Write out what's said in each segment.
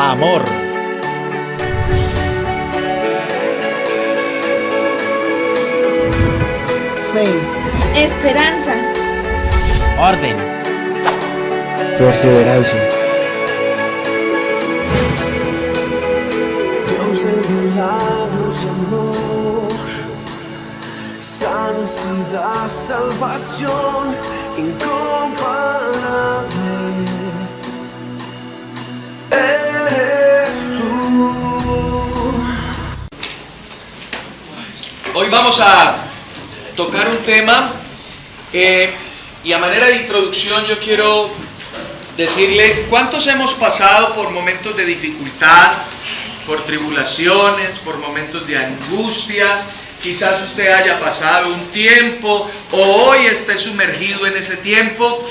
Amor. Fe. Esperanza. Orden. Perseverancia. Dios de milagros, amor, sanidad, salvación incomparable. Eres tú. Hoy vamos a tocar un tema y a manera de introducción yo quiero decirle cuántos hemos pasado por momentos de dificultad, por tribulaciones, por momentos de angustia. Quizás usted haya pasado un tiempo o hoy esté sumergido en ese tiempo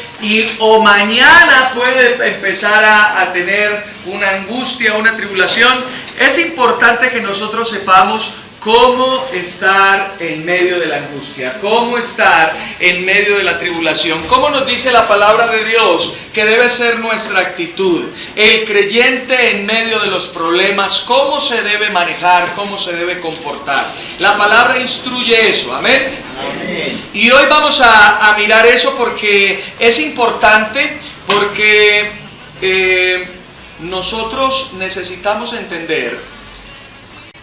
o mañana puede empezar a tener una angustia, una tribulación. Es importante que nosotros sepamos cómo estar en medio de la angustia, cómo estar en medio de la tribulación, cómo nos dice la palabra de Dios que debe ser nuestra actitud. El creyente en medio de los problemas, cómo se debe manejar, cómo se debe comportar. La palabra instruye eso, amén. Amén. Y hoy vamos a mirar eso porque es importante, porque nosotros necesitamos entender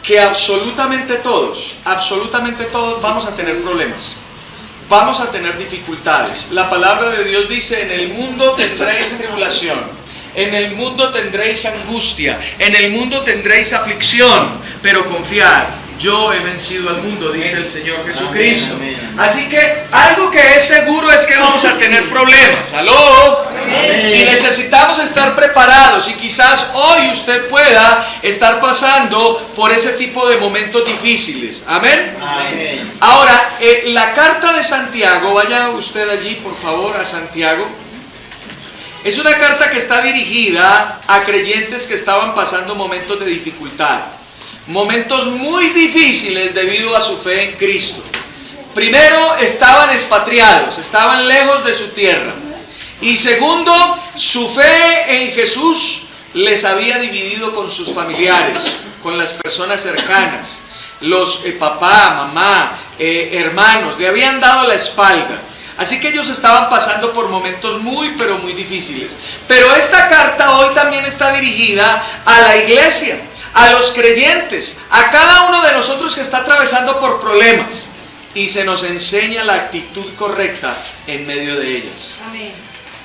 que absolutamente todos vamos a tener problemas, vamos a tener dificultades. La palabra de Dios dice: en el mundo tendréis tribulación, en el mundo tendréis angustia, en el mundo tendréis aflicción, pero confiad, yo he vencido al mundo, dice el Señor Jesucristo. Así que algo que es seguro es que vamos a tener problemas. ¿Aló? Y necesitamos estar preparados, y quizás hoy usted pueda estar pasando por ese tipo de momentos difíciles. Amén. Amén. Ahora, la carta de Santiago, vaya usted allí por favor a Santiago. Es una carta que está dirigida a creyentes que estaban pasando momentos de dificultad, momentos muy difíciles debido a su fe en Cristo. Primero, estaban expatriados, estaban lejos de su tierra. Y segundo, su fe en Jesús les había dividido con sus familiares, con las personas cercanas. Los papá, mamá, hermanos, le habían dado la espalda. Así que ellos estaban pasando por momentos muy, pero muy difíciles. Pero esta carta hoy también está dirigida a la iglesia, a los creyentes, a cada uno de nosotros que está atravesando por problemas. Y se nos enseña la actitud correcta en medio de ellas. Amén.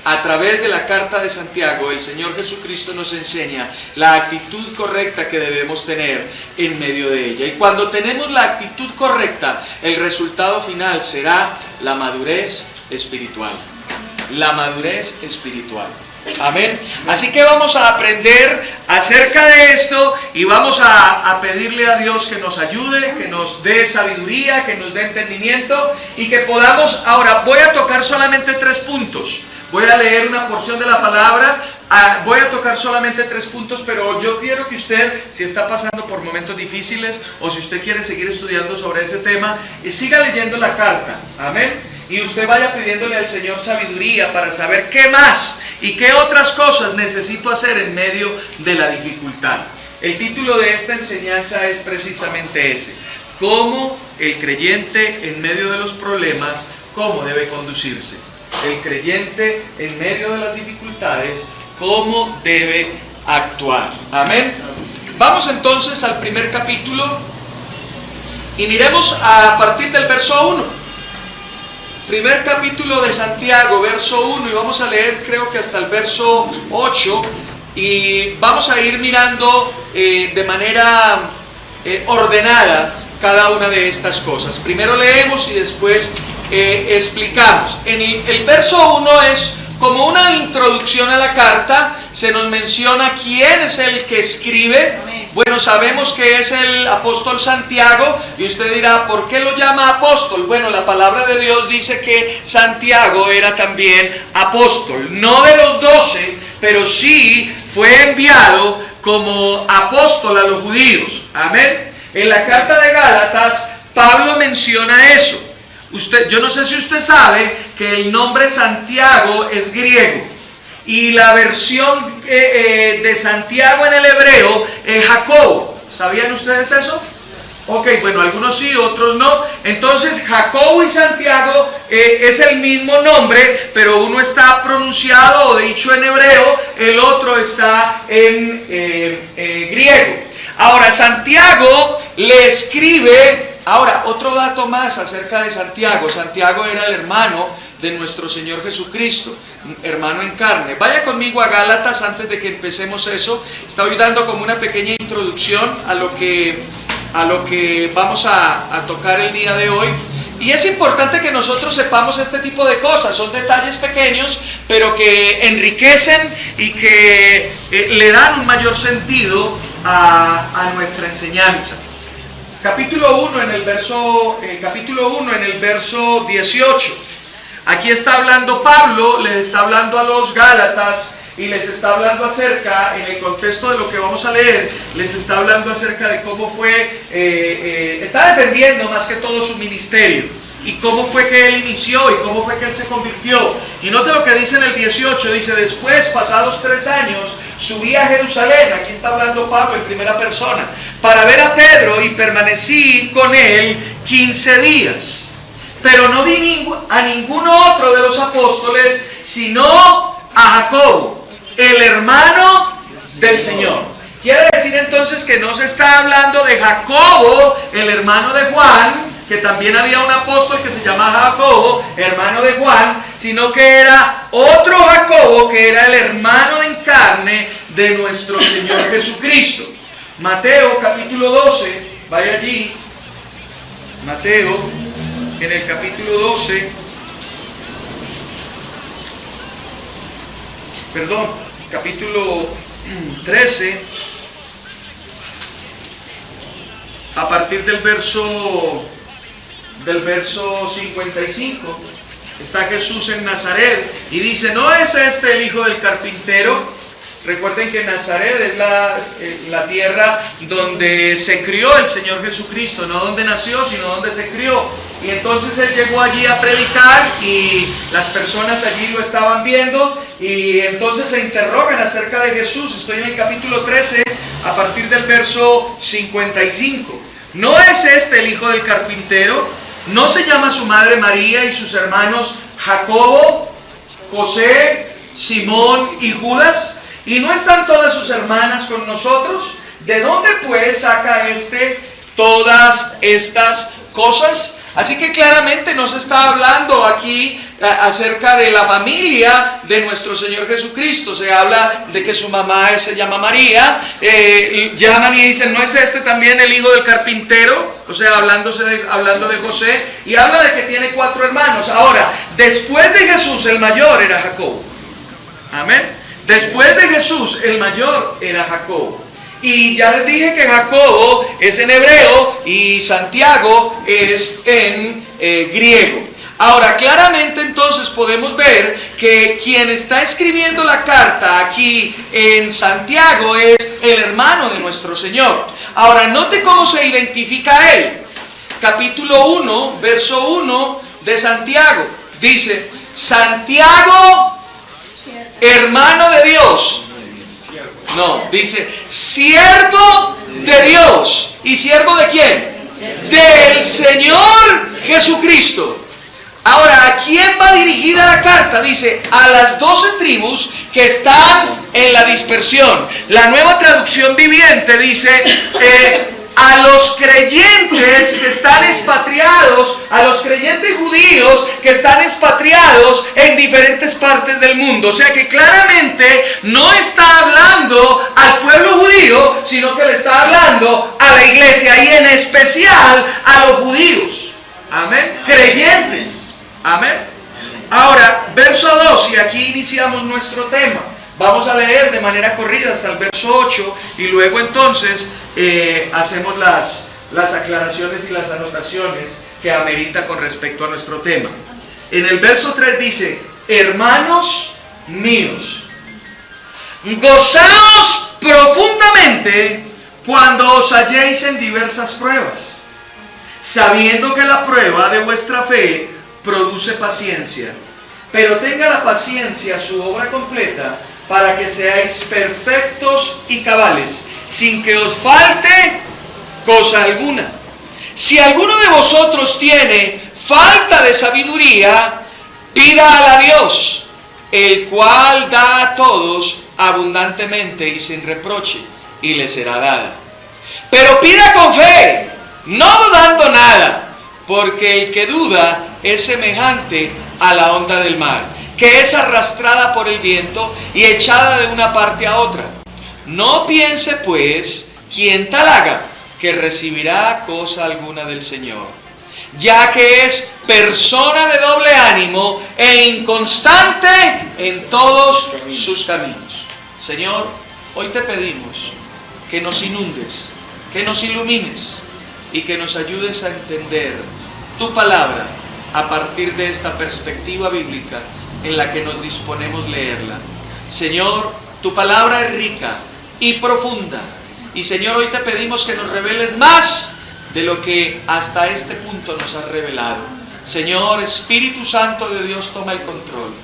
A través de la carta de Santiago, el Señor Jesucristo nos enseña la actitud correcta que debemos tener en medio de ella. Y cuando tenemos la actitud correcta, el resultado final será la madurez espiritual. La madurez espiritual. Amén. Así que vamos a aprender acerca de esto y vamos a pedirle a Dios que nos ayude, que nos dé sabiduría, que nos dé entendimiento y que podamos. Ahora voy a tocar solamente 3 puntos. Voy a leer una porción de la palabra, voy a tocar solamente 3 puntos, pero yo quiero que usted, si está pasando por momentos difíciles o si usted quiere seguir estudiando sobre ese tema, siga leyendo la carta. Amén. Y usted vaya pidiéndole al Señor sabiduría para saber qué más y qué otras cosas necesito hacer en medio de la dificultad. El título de esta enseñanza es precisamente ese: cómo el creyente en medio de los problemas, cómo debe conducirse. El creyente en medio de las dificultades, cómo debe actuar. Amén. Vamos entonces al primer capítulo y miremos a partir del verso 1. Primer capítulo de Santiago, verso 1, y vamos a leer creo que hasta el verso 8, y vamos a ir mirando de manera ordenada cada una de estas cosas. Primero leemos y después explicamos. El verso 1 es como una introducción a la carta. Se nos menciona quién es el que escribe. Bueno, sabemos que es el apóstol Santiago, y usted dirá, ¿por qué lo llama apóstol? Bueno, la palabra de Dios dice que Santiago era también apóstol, no de los 12, pero sí fue enviado como apóstol a los judíos. Amén. En la carta de Gálatas, Pablo menciona eso. Yo no sé si usted sabe que el nombre Santiago es griego. y la versión de Santiago en el hebreo es Jacobo. ¿Sabían ustedes eso? Ok, bueno, algunos sí, otros no. Entonces Jacobo y Santiago es el mismo nombre, pero uno está pronunciado o dicho en hebreo, el otro está en griego. Ahora Santiago le escribe. Ahora, otro dato más acerca de Santiago. Santiago era el hermano de nuestro Señor Jesucristo, hermano en carne. Vaya conmigo a Gálatas antes de que empecemos eso. Estoy dando como una pequeña introducción a lo que vamos a tocar el día de hoy. Y es importante que nosotros sepamos este tipo de cosas. Son detalles pequeños, pero que enriquecen y que le dan un mayor sentido a nuestra enseñanza. Capítulo 1 en el verso 18. Aquí está hablando Pablo, les está hablando a los Gálatas y les está hablando acerca, en el contexto de lo que vamos a leer, les está hablando acerca de cómo fue, está defendiendo más que todo su ministerio y cómo fue que él inició y cómo fue que él se convirtió. Y note lo que dice en el 18, dice: después, pasados 3 años, subí a Jerusalén, aquí está hablando Pablo en primera persona, para ver a Pedro, y permanecí con él 15 días. Pero no vi a ninguno otro de los apóstoles, sino a Jacobo, el hermano del Señor. Quiere decir entonces que no se está hablando de Jacobo, el hermano de Juan, que también había un apóstol que se llamaba Jacobo, hermano de Juan, sino que era otro Jacobo, que era el hermano en carne de nuestro Señor Jesucristo. Mateo capítulo 12, vaya allí. Mateo, en el capítulo 12, capítulo 13, a partir del verso 55, está Jesús en Nazaret y dice: ¿no es este el hijo del carpintero? Recuerden que Nazaret es la tierra donde se crió el Señor Jesucristo, no donde nació, sino donde se crió. Y entonces él llegó allí a predicar y las personas allí lo estaban viendo, y entonces se interrogan acerca de Jesús. Estoy en el capítulo 13, a partir del verso 55. ¿No es este el hijo del carpintero? ¿No se llama su madre María y sus hermanos Jacobo, José, Simón y Judas? ¿Y no están todas sus hermanas con nosotros? ¿De dónde pues saca todas estas cosas? Así que claramente nos está hablando aquí acerca de la familia de nuestro Señor Jesucristo. Se habla de que su mamá se llama María, llaman y dicen: ¿no es este también el hijo del carpintero? O sea, hablando de José, y habla de que tiene 4 hermanos. Ahora, después de Jesús, el mayor era Jacobo. Amén. Después de Jesús, el mayor era Jacobo. Y ya les dije que Jacobo es en hebreo y Santiago es en griego. Ahora, claramente entonces podemos ver que quien está escribiendo la carta aquí en Santiago es el hermano de nuestro Señor. Ahora, note cómo se identifica a él. Capítulo 1, verso 1 de Santiago. Dice: Santiago, hermano de Dios. No, dice siervo de Dios. ¿Y siervo de quién? Del Señor Jesucristo. Ahora, ¿a quién va dirigida la carta? Dice: a las 12 tribus que están en la dispersión. La Nueva Traducción Viviente dice: a los creyentes que están expatriados, a los creyentes judíos que están expatriados en diferentes partes del mundo. O sea que claramente no está hablando al pueblo judío, sino que le está hablando a la iglesia, y en especial a los judíos. Amén. Creyentes. Amén. Ahora, verso 2, y aquí iniciamos nuestro tema. Vamos a leer de manera corrida hasta el verso 8 y luego entonces hacemos las aclaraciones y las anotaciones que amerita con respecto a nuestro tema. En el verso 3 dice: hermanos míos, gozaos profundamente cuando os halléis en diversas pruebas, sabiendo que la prueba de vuestra fe produce paciencia. pero tenga la paciencia su obra completa, para que seáis perfectos y cabales, sin que os falte cosa alguna. Si alguno de vosotros tiene falta de sabiduría, pídala a Dios, el cual da a todos abundantemente y sin reproche, y le será dada. Pero pida con fe, no dudando nada, porque el que duda es semejante a la onda del mar, que es arrastrada por el viento y echada de una parte a otra. No piense pues quien tal haga, que recibirá cosa alguna del Señor, ya que es persona de doble ánimo e inconstante en todos sus caminos. Señor, hoy te pedimos que nos inundes, que nos ilumines y que nos ayudes a entender tu palabra a partir de esta perspectiva bíblica en la que nos disponemos a leerla. Señor, tu palabra es rica y profunda. Y Señor, hoy te pedimos que nos reveles más de lo que hasta este punto nos has revelado. Señor, Espíritu Santo de Dios, toma el control.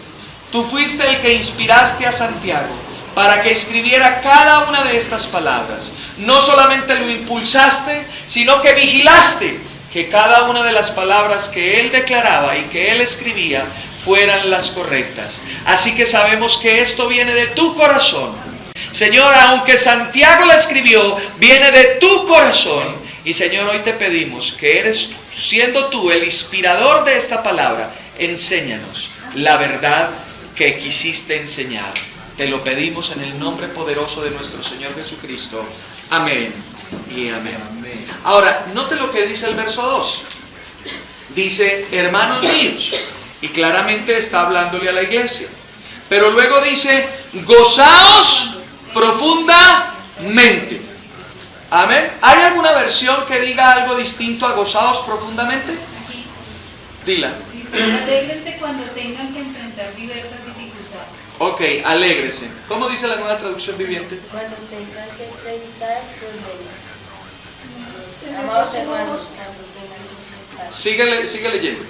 Tú fuiste el que inspiraste a Santiago para que escribiera cada una de estas palabras. No solamente lo impulsaste, sino que vigilaste que cada una de las palabras que él declaraba y que él escribía fueran las correctas. Así que sabemos que esto viene de tu corazón. Señor, aunque Santiago la escribió, viene de tu corazón. Y Señor, hoy te pedimos que eres, siendo tú el inspirador de esta palabra, enséñanos la verdad que quisiste enseñar. Te lo pedimos en el nombre poderoso de nuestro Señor Jesucristo. Amén y amén. Ahora, note lo que dice el verso 2. Dice, hermanos míos, y claramente está hablándole a la iglesia. Pero luego dice, gozaos profundamente. Amén. ¿Hay alguna versión que diga algo distinto a gozaos profundamente? Dila. Alégrense cuando tengan que enfrentar diversas dificultades. Ok, alégrese. ¿Cómo dice la Nueva Traducción Viviente? Cuando tengan que enfrentar problemas. Amados hermanos, cuando tengan que enfrentar. Sigue leyendo.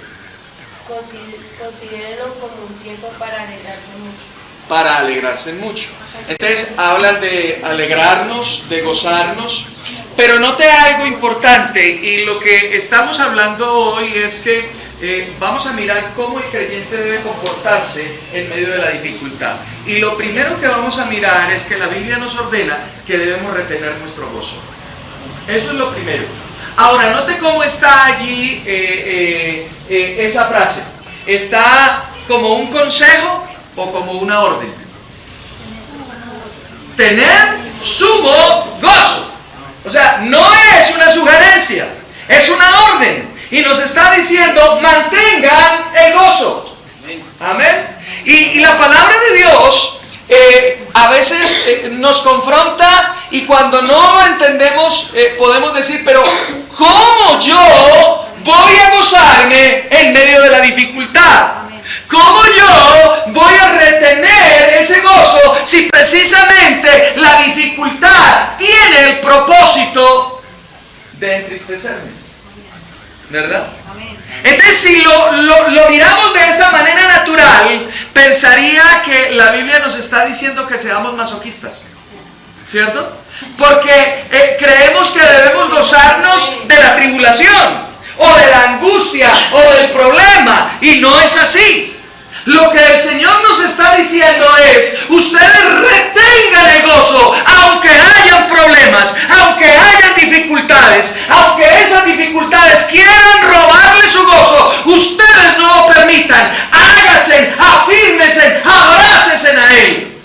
Considérenlo como un tiempo para alegrarse mucho. Para alegrarse mucho. Entonces hablan de alegrarnos, de gozarnos, pero note algo importante, y lo que estamos hablando hoy es que vamos a mirar cómo el creyente debe comportarse en medio de la dificultad. Y lo primero que vamos a mirar es que la Biblia nos ordena que debemos retener nuestro gozo. Eso es lo primero. Ahora, note cómo está allí esa frase. ¿Está como un consejo o como una orden? Tener sumo gozo. O sea, no es una sugerencia, es una orden. Y nos está diciendo, mantengan el gozo. Amén. Y la palabra de Dios a veces nos confronta, y cuando no lo entendemos podemos decir, pero ¿cómo yo voy a gozarme en medio de la dificultad? ¿Cómo yo voy a retener ese gozo si precisamente la dificultad tiene el propósito de entristecerme? ¿Verdad? Entonces, si lo miramos de esa manera natural, pensaría que la Biblia nos está diciendo que seamos masoquistas, ¿cierto? Porque creemos que debemos gozarnos de la tribulación, o de la angustia, o del problema, y no es así. Lo que el Señor nos está diciendo es, ustedes retengan el gozo, aunque hayan problemas, aunque hayan dificultades, aunque esas dificultades quieran robarle su gozo, ustedes no lo permitan, háganse, afírmense, abrácense a Él.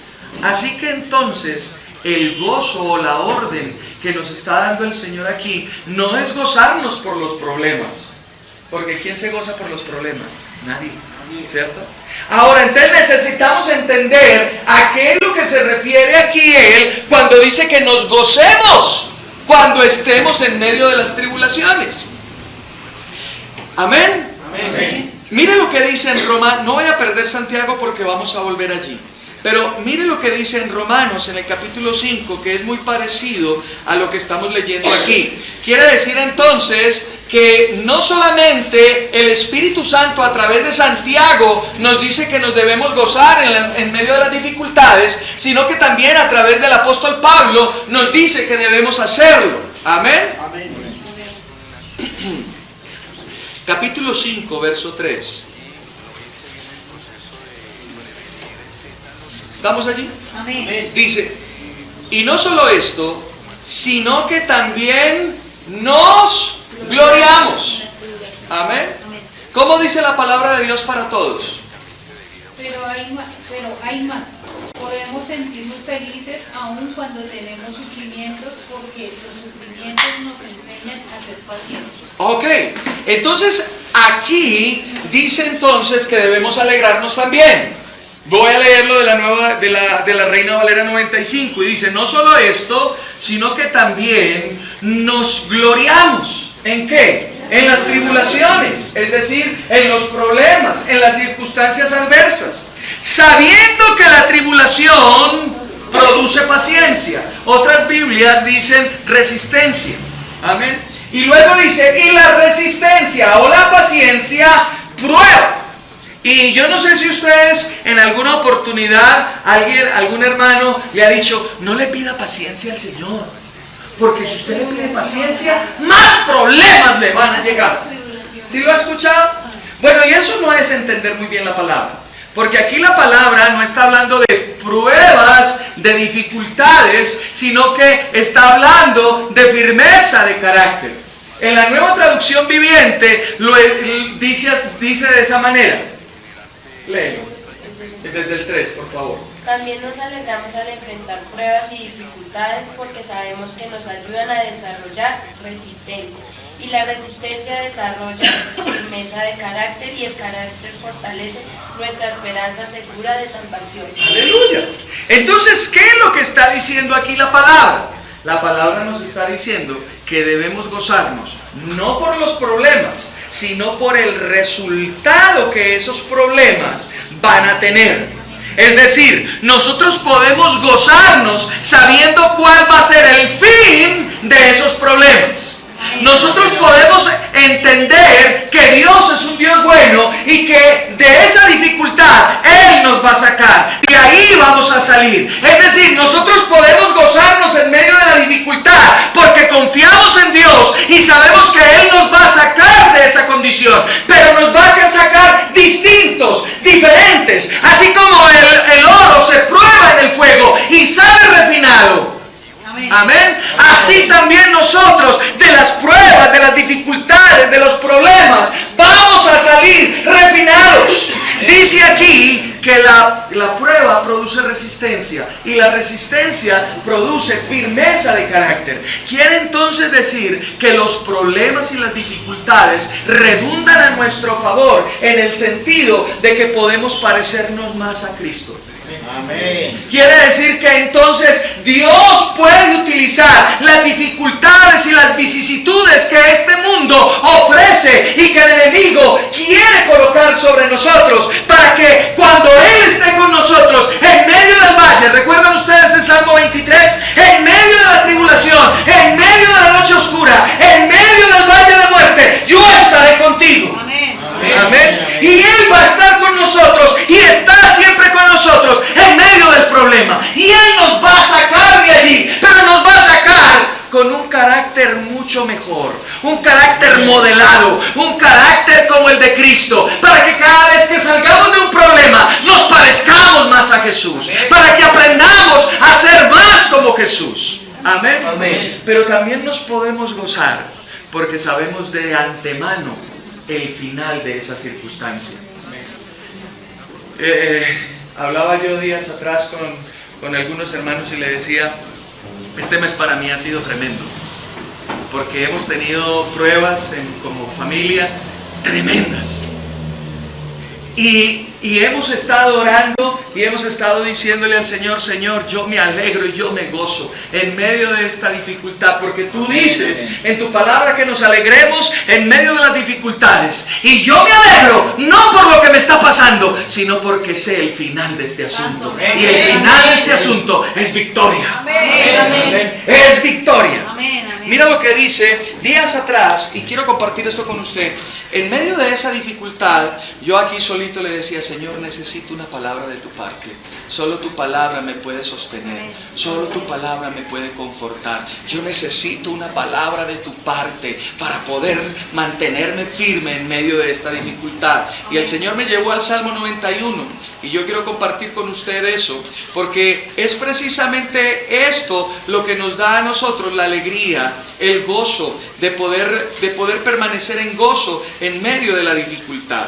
Así que entonces, el gozo o la orden que nos está dando el Señor aquí, no es gozarnos por los problemas, porque ¿quién se goza por los problemas? Nadie, ¿cierto? Ahora, entonces necesitamos entender a qué es lo que se refiere aquí él cuando dice que nos gocemos cuando estemos en medio de las tribulaciones. Amén. Amén. Mire lo que dice en Romanos, no voy a perder Santiago porque vamos a volver allí. Pero mire lo que dice en Romanos, en el capítulo 5, que es muy parecido a lo que estamos leyendo aquí. Quiere decir entonces que no solamente el Espíritu Santo a través de Santiago nos dice que nos debemos gozar en medio de las dificultades, sino que también a través del apóstol Pablo nos dice que debemos hacerlo. Amén. Amén. Capítulo 5, verso 3. ¿Estamos allí? Amén. Dice, y no solo esto, sino que también nos gloriamos. Amén. ¿Cómo dice la palabra de Dios para todos? Pero hay más. Podemos sentirnos felices aun cuando tenemos sufrimientos, porque los sufrimientos nos enseñan a ser pacientes. Ok, entonces aquí dice entonces que debemos alegrarnos también. Voy a leerlo de la Reina Valera 95 y dice, no solo esto, sino que también nos gloriamos. ¿En qué? En las tribulaciones, es decir, en los problemas, en las circunstancias adversas, sabiendo que la tribulación produce paciencia. Otras Biblias dicen resistencia. Amén. Y luego dice, y la resistencia o la paciencia prueba. Y yo no sé si ustedes en alguna oportunidad, algún hermano le ha dicho, no le pida paciencia al Señor, porque si usted le pide paciencia, más problemas le van a llegar. ¿Sí lo ha escuchado? Bueno, y eso no es entender muy bien la palabra, porque aquí la palabra no está hablando de pruebas, de dificultades, sino que está hablando de firmeza de carácter. En la Nueva Traducción Viviente lo dice de esa manera. Léelo. Desde el 3, por favor. También nos alegramos al enfrentar pruebas y dificultades porque sabemos que nos ayudan a desarrollar resistencia. Y la resistencia desarrolla firmeza de carácter y el carácter fortalece nuestra esperanza segura de salvación. ¡Aleluya! Entonces, ¿qué es lo que está diciendo aquí la palabra? La palabra nos está diciendo que debemos gozarnos, no por los problemas, sino por el resultado que esos problemas van a tener. Es decir, nosotros podemos gozarnos sabiendo cuál va a ser el fin de esos problemas. Nosotros podemos entender que Dios es un Dios bueno y que de esa dificultad Él nos va a sacar. De ahí vamos a salir. Es decir, nosotros podemos gozarnos en medio de la dificultad porque confiamos en Dios y sabemos que Él nos va a sacar de esa condición. Pero nos va a sacar distintos, diferentes. Así como el oro se prueba en el fuego y sale refinado. Amén. Así también nosotros de las pruebas, de las dificultades, de los problemas, vamos a salir refinados. Dice aquí que la prueba produce resistencia y la resistencia produce firmeza de carácter. Quiere entonces decir que los problemas y las dificultades redundan a nuestro favor en el sentido de que podemos parecernos más a Cristo. Amén. Quiere decir que entonces Dios puede utilizar las dificultades y las vicisitudes que este mundo ofrece y que el enemigo quiere colocar sobre nosotros para que cuando Él esté con nosotros en medio del valle, ¿recuerdan ustedes el Salmo 23? En medio de la tribulación, en medio de la noche oscura, en medio del valle de muerte, yo estaré contigo. Amén. Amén. Y Él va a estar con nosotros y está siempre con nosotros en medio del problema. Y Él nos va a sacar de allí, pero nos va a sacar con un carácter mucho mejor, un carácter modelado, un carácter como el de Cristo, para que cada vez que salgamos de un problema nos parezcamos más a Jesús, para que aprendamos a ser más como Jesús. Amén. Amén. Pero también nos podemos gozar porque sabemos de antemano el final de esa circunstancia. Hablaba yo días atrás con algunos hermanos y le decía, este mes para mí ha sido tremendo, porque hemos tenido pruebas como familia tremendas. Y hemos estado orando y hemos estado diciéndole al Señor, Señor, yo me alegro y yo me gozo en medio de esta dificultad, porque tú dices en tu palabra que nos alegremos en medio de las dificultades. Y yo me alegro, no por lo que me está pasando, sino porque sé el final de este asunto. Y el final de este asunto es victoria. Amén. Amén. Es victoria. Amén. Amén. Mira lo que dice días atrás, y quiero compartir esto con usted. En medio de esa dificultad, yo aquí solito le decía, Señor, necesito una palabra de tu parte. Solo tu palabra me puede sostener. Solo tu palabra me puede confortar. Yo necesito una palabra de tu parte para poder mantenerme firme en medio de esta dificultad. Y el Señor me llevó al Salmo 91. Y yo quiero compartir con usted eso, porque es precisamente esto lo que nos da a nosotros la alegría, el gozo de poder permanecer en gozo en medio de la dificultad.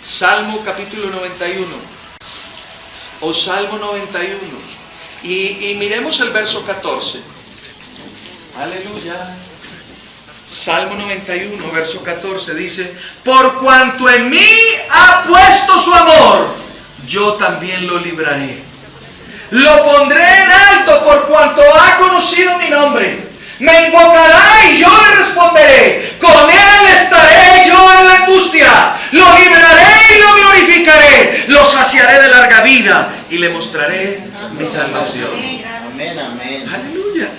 Salmo capítulo 91, o Salmo 91, y miremos el verso 14. Aleluya. Salmo 91, verso 14 dice: por cuanto en mí ha puesto su amor, yo también lo libraré. Lo pondré en alto por cuanto ha conocido mi nombre. Me invocará y yo le responderé. Con él estaré yo en la angustia. Lo libraré y lo glorificaré. Lo saciaré de larga vida y le mostraré mi salvación. Amén, amén. Aleluya.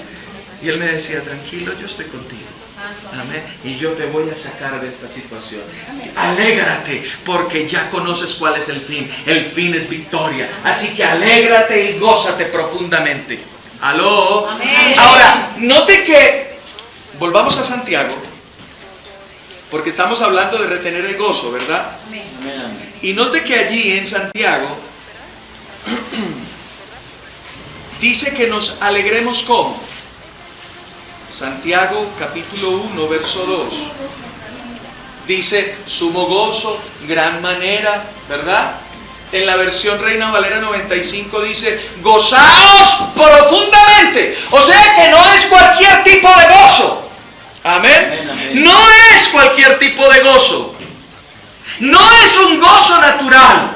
Y él me decía, tranquilo, yo estoy contigo. Amén. Y yo te voy a sacar de esta situación. Alégrate, porque ya conoces cuál es el fin. El fin es victoria. Así que alégrate y gózate profundamente. ¿Aló? Amén. Ahora, note que volvamos a Santiago, porque estamos hablando de retener el gozo, ¿verdad? Amén. Amén, amén. Y note que allí en Santiago dice que nos alegremos ¿cómo? Santiago capítulo 1, verso 2. Dice, sumo gozo, gran manera, ¿verdad? En la versión Reina Valera 95 dice, gozaos profundamente. O sea que no es cualquier tipo de gozo. Amén. Amén, amén. No es cualquier tipo de gozo. No es un gozo natural.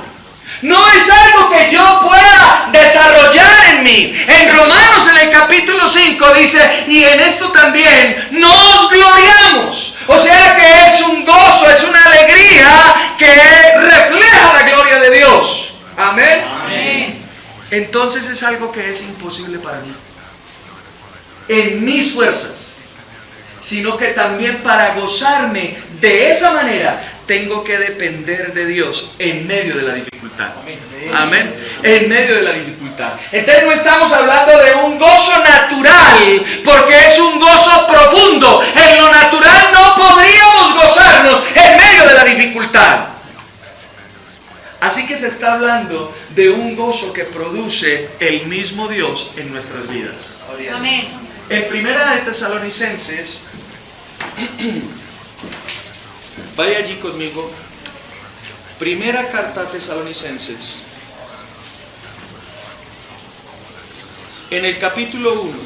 No es algo que yo pueda desarrollar en mí. En Romanos en el capítulo 5 dice, y en esto también nos gloriamos. O sea que es un gozo, es una alegría que refleja la gloria de Dios. Amén. Amén. Entonces es algo que es imposible para mí. En mis fuerzas. Sino que también para gozarme de esa manera tengo que depender de Dios en medio de la dificultad. Amén. En medio de la dificultad. Entonces no estamos hablando de un gozo natural, porque es un gozo profundo. En lo natural no podríamos gozarnos en medio de la dificultad. Así que se está hablando de un gozo que produce el mismo Dios en nuestras vidas. Amén. En Primera de Tesalonicenses, vaya allí conmigo. Primera carta a Tesalonicenses, en el capítulo 1.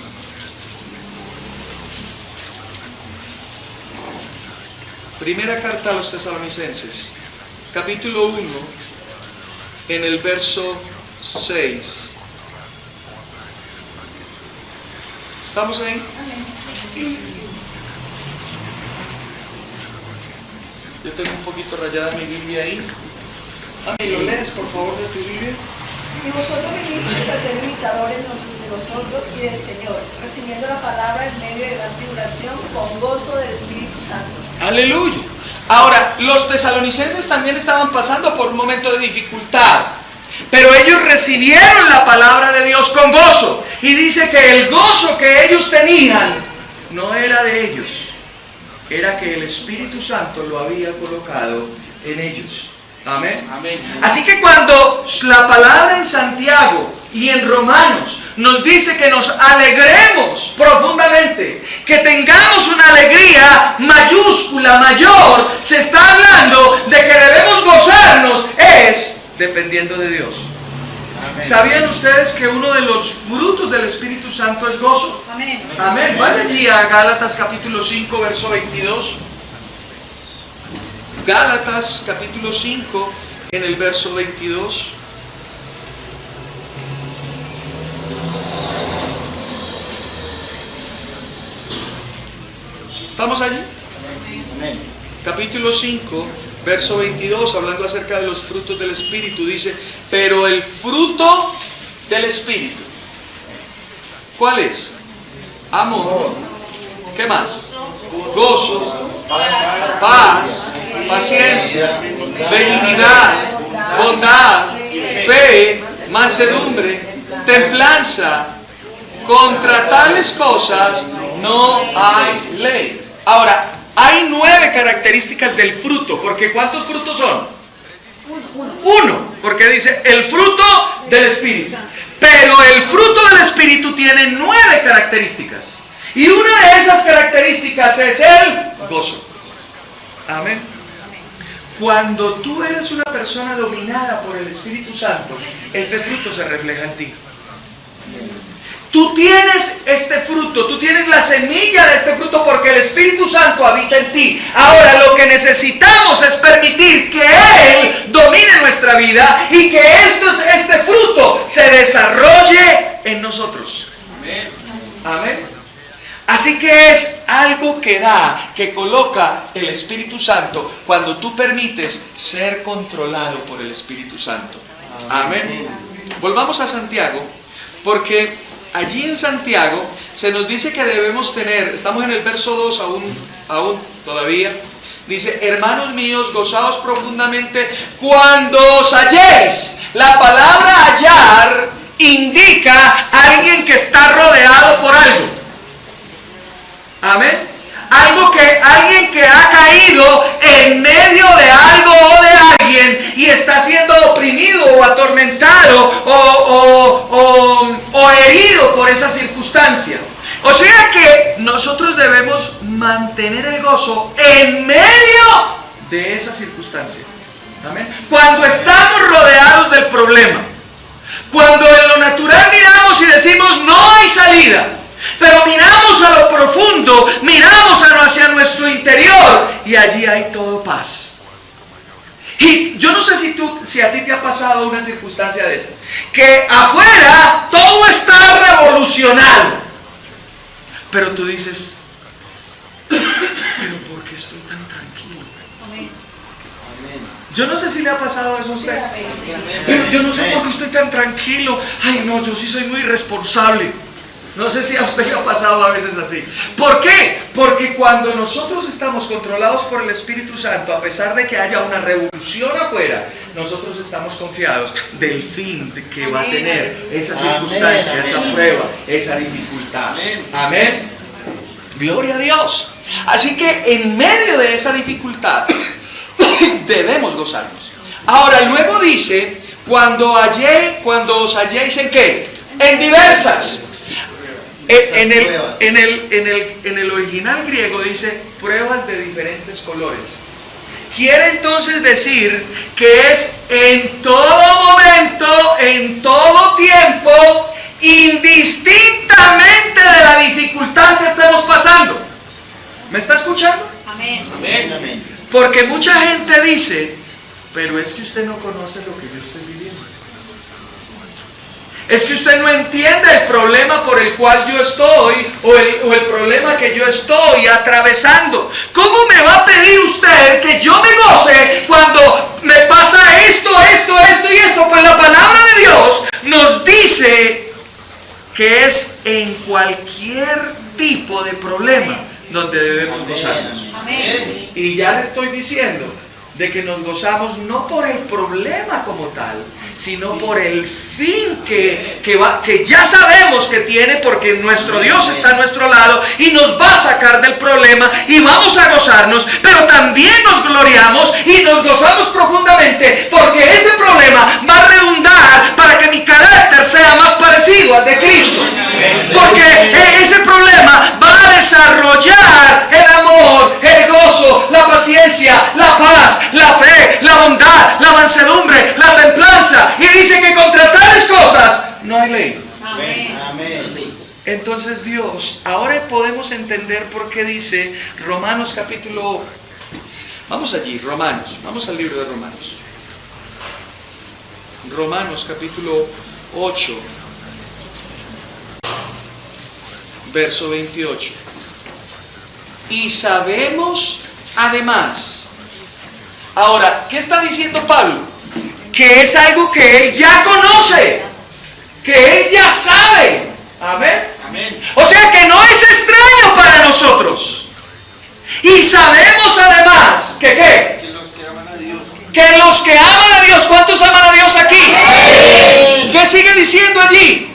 Primera carta a los Tesalonicenses, capítulo 1, en el verso 6. ¿Estamos ahí? Yo tengo un poquito rayada mi Biblia ahí. Ami, ¿lo lees por favor de tu Biblia? Y vosotros vinisteis a ser imitadores de nosotros y del Señor, recibiendo la palabra en medio de gran tribulación con gozo del Espíritu Santo. Aleluya. Ahora, los tesalonicenses también estaban pasando por un momento de dificultad, pero ellos recibieron la palabra de Dios con gozo. Y dice que el gozo que ellos tenían no era de ellos, era que el Espíritu Santo lo había colocado en ellos. Amén. Amén. Así que cuando la palabra en Santiago y en Romanos nos dice que nos alegremos profundamente, que tengamos una alegría mayúscula, mayor, se está hablando de que debemos gozarnos, es dependiendo de Dios. Amén. ¿Sabían ustedes que uno de los frutos del Espíritu Santo es gozo? Amén. Amén. Vaya allí a Gálatas capítulo 5, verso 22. Gálatas capítulo 5, en el verso 22. ¿Estamos allí? Amén. Capítulo 5, verso 22, hablando acerca de los frutos del Espíritu, dice, pero el fruto del Espíritu. ¿Cuál es? Amor. ¿Qué más? Gozo, paz, paciencia, benignidad, bondad, fe, mansedumbre, templanza. Contra tales cosas no hay ley. Ahora, hay 9 características del fruto, porque ¿cuántos frutos son? Uno, porque dice el fruto del Espíritu. Pero el fruto del Espíritu tiene 9 características. Y una de esas características es el gozo. Amén. Cuando tú eres una persona dominada por el Espíritu Santo, este fruto se refleja en ti. Tú tienes este fruto, tú tienes la semilla de este fruto porque el Espíritu Santo habita en ti. Ahora lo que necesitamos es permitir que Él domine nuestra vida y que este fruto se desarrolle en nosotros. Amén. Amén. Así que es algo que da, que coloca el Espíritu Santo cuando tú permites ser controlado por el Espíritu Santo. Amén. Volvamos a Santiago, porque allí en Santiago se nos dice que debemos tener, estamos en el verso 2 aún todavía, dice, hermanos míos, gozaos profundamente cuando os halléis. La palabra hallar indica a alguien que está rodeado por algo. Amén. Alguien que ha caído en medio de algo o de alguien y está siendo oprimido o atormentado o herido por esa circunstancia. O sea que nosotros debemos mantener el gozo en medio de esa circunstancia. Amén. Cuando estamos rodeados del problema, cuando en lo natural miramos y decimos no hay salida, pero miramos a lo profundo, miramos hacia nuestro interior y allí hay todo paz. Y yo no sé si a ti te ha pasado una circunstancia de esa, que afuera todo está revolucionado, pero tú dices, pero ¿por qué estoy tan tranquilo? Yo no sé si le ha pasado eso a usted, pero yo no sé por qué estoy tan tranquilo. Ay no, yo sí soy muy irresponsable. No sé si a usted le ha pasado a veces así. ¿Por qué? Porque cuando nosotros estamos controlados por el Espíritu Santo, a pesar de que haya una revolución afuera, nosotros estamos confiados del fin que va a tener esa circunstancia, esa prueba, esa dificultad. Amén. Gloria a Dios. Así que en medio de esa dificultad debemos gozarnos. Ahora luego dice, cuando os halléis ¿en qué? En diversas. En el original griego dice pruebas de diferentes colores. Quiere entonces decir que es en todo momento, en todo tiempo, indistintamente de la dificultad que estemos pasando. ¿Me está escuchando? Amén. Amén. Amén. Porque mucha gente dice, pero es que usted no conoce lo que yo estoy viviendo. Es que usted no entiende el problema por el cual yo estoy o el problema que yo estoy atravesando. ¿Cómo me va a pedir usted que yo me goce cuando me pasa esto y esto? Pues la palabra de Dios nos dice que es en cualquier tipo de problema donde debemos gozarnos. Amén. Y ya le estoy diciendo de que nos gozamos no por el problema como tal, sino por el fin que ya sabemos que tiene, porque nuestro Dios está a nuestro lado y nos va a sacar del problema y vamos a gozarnos, pero también nos gloriamos y nos gozamos profundamente porque ese problema va a redundar para que mi carácter sea más parecido al de Cristo, porque ese problema va a desarrollar el amor, el gozo, la paciencia, la paz, la fe, la bondad, la mansedumbre, la templanza, y dice que contra tales cosas no hay ley. Amén. Entonces Dios, ahora podemos entender por qué dice Romanos capítulo, vamos allí, vamos al libro de Romanos capítulo 8, verso 28. Y sabemos además. Ahora, ¿qué está diciendo Pablo? Que es algo que él ya conoce, que él ya sabe. Amén. sabemos además que ¿qué? Que los que aman a Dios, ¿cuántos aman a Dios aquí? ¿Qué sigue diciendo allí?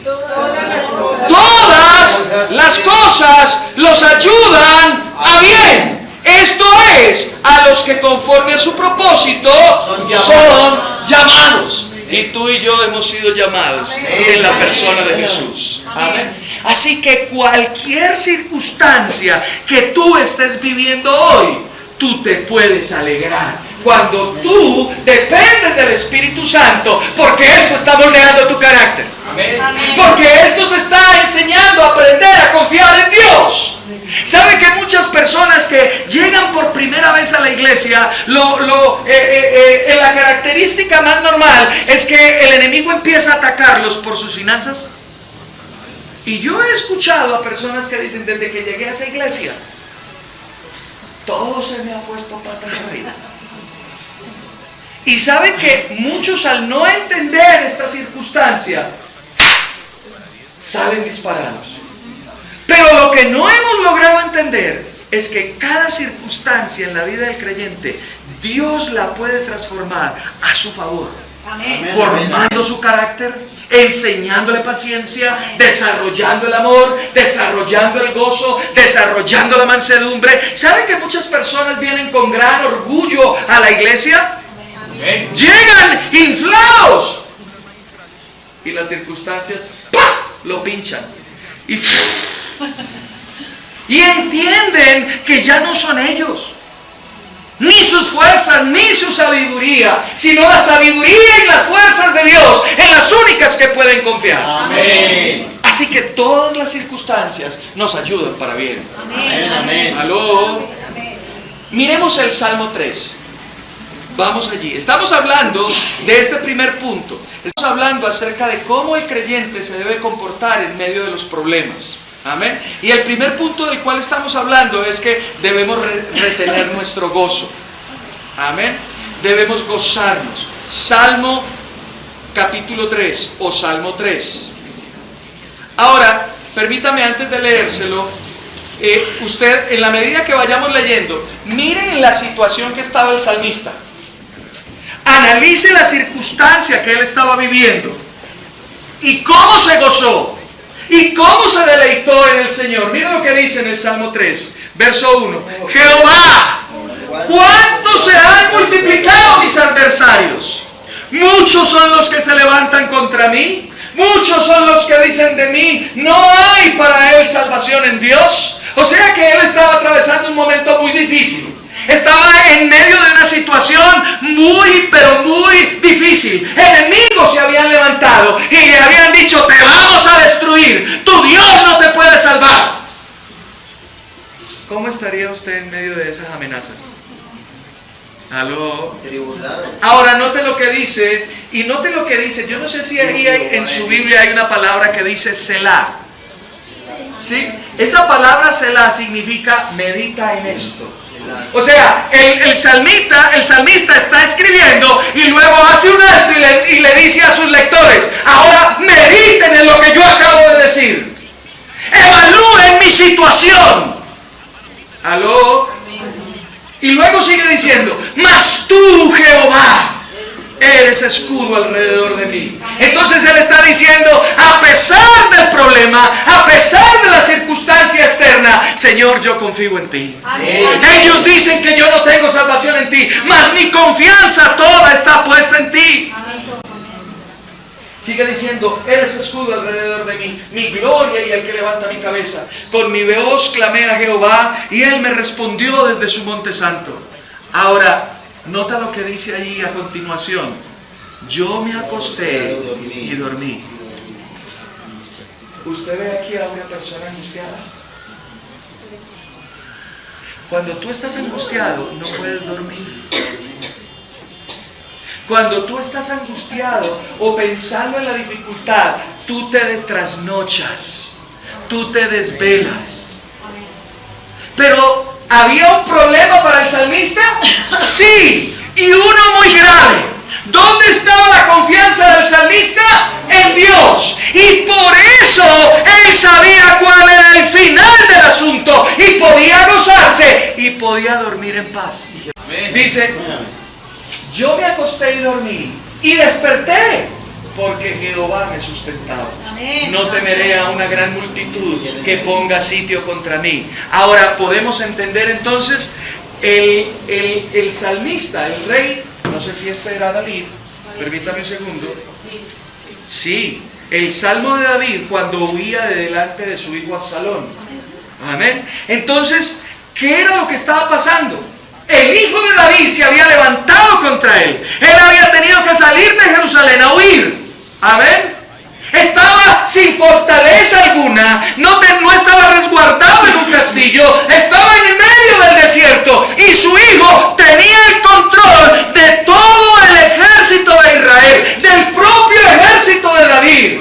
Todas las cosas los ayudan a bien. Esto es, a los que conforme a su propósito son llamados. Y tú y yo hemos sido llamados en la persona de Jesús. Amén. Así que cualquier circunstancia que tú estés viviendo hoy, tú te puedes alegrar cuando tú dependes del Espíritu Santo, porque esto está moldeando tu carácter. Amén. Porque esto te está enseñando a aprender a confiar en Dios. ¿Sabe que muchas personas que llegan por primera vez a la iglesia, la característica más normal es que el enemigo empieza a atacarlos por sus finanzas? Y yo he escuchado a personas que dicen, desde que llegué a esa iglesia, todo se me ha puesto patas arriba. Y saben que muchos, al no entender esta circunstancia, salen disparados. Pero lo que no hemos logrado entender es que cada circunstancia en la vida del creyente, Dios la puede transformar a su favor. Amén. Formando su carácter, enseñándole paciencia, desarrollando el amor, desarrollando el gozo, desarrollando la mansedumbre. ¿Saben que muchas personas vienen con gran orgullo a la iglesia? Amén. Llegan inflados y las circunstancias ¡pah!, lo pinchan y entienden que ya no son ellos, ni sus fuerzas, ni su sabiduría, sino la sabiduría y las fuerzas de Dios, en las únicas que pueden confiar. Amén. Así que todas las circunstancias nos ayudan para bien. Amén. Amén. ¿Aló? Miremos el Salmo 3. Vamos allí. Estamos hablando de este primer punto. Estamos hablando acerca de cómo el creyente se debe comportar en medio de los problemas. Amén. Y el primer punto del cual estamos hablando es que debemos retener nuestro gozo. Amén. Debemos gozarnos. Salmo capítulo 3 o Salmo 3. Ahora, permítame antes de leérselo, usted, en la medida que vayamos leyendo, miren la situación que estaba el salmista. Analice la circunstancia que él estaba viviendo y cómo se gozó y cómo se deleitó en el Señor. Mira lo que dice en el Salmo 3, verso 1. Jehová, ¿cuánto se han multiplicado mis adversarios? Muchos son los que se levantan contra mí. Muchos son los que dicen de mí, no hay para él salvación en Dios. O sea que él estaba atravesando un momento muy difícil. Estaba en medio de una situación muy, pero muy difícil. Enemigos se habían levantado y le habían dicho, te vamos a destruir. Tu Dios no te puede salvar. ¿Cómo estaría usted en medio de esas amenazas? ¿Aló? Ahora note lo que dice, y note lo que dice. Yo no sé si ahí en su Biblia hay una palabra que dice Selah. ¿Sí? Esa palabra Selah significa medita en esto. O sea, el salmista está escribiendo y luego hace un alto y le dice a sus lectores, ahora mediten en lo que yo acabo de decir. Evalúen mi situación. ¿Aló? Y luego sigue diciendo, mas tú, Jehová, eres escudo alrededor de mí. Entonces él está diciendo, a pesar del problema, a pesar de la circunstancia externa, Señor, yo confío en ti. Amén. Ellos dicen que yo no tengo salvación en ti, mas mi confianza toda está puesta en ti. Amén. Sigue diciendo, eres escudo alrededor de mí, mi gloria y el que levanta mi cabeza. Con mi voz clamé a Jehová y él me respondió desde su monte santo. Ahora, nota lo que dice allí a continuación. Yo me acosté y dormí. ¿Usted ve aquí a una persona angustiada? Cuando tú estás angustiado, no puedes dormir. Cuando tú estás angustiado o pensando en la dificultad, tú te trasnochas, tú te desvelas. Pero, ¿había un problema para el salmista? Sí, y uno muy grave. ¿Dónde estaba la confianza del salmista? En Dios. Y por eso él sabía cuál era el final del asunto y podía gozarse y podía dormir en paz. Dice, yo me acosté y dormí y desperté porque Jehová me sustentaba. No temeré a una gran multitud que ponga sitio contra mí. Ahora podemos entender entonces el salmista, el rey, no sé si este era David, permítame un segundo. Sí, el salmo de David cuando huía de delante de su hijo Absalón. Amén. Entonces, ¿qué era lo que estaba pasando? El hijo de David se había levantado contra él. Él había tenido que salir de Jerusalén a huir. Amén. Estaba sin fortaleza alguna, no estaba resguardado en un castillo, estaba en el medio del desierto y su hijo tenía el control de todo el ejército de Israel, del propio ejército de David.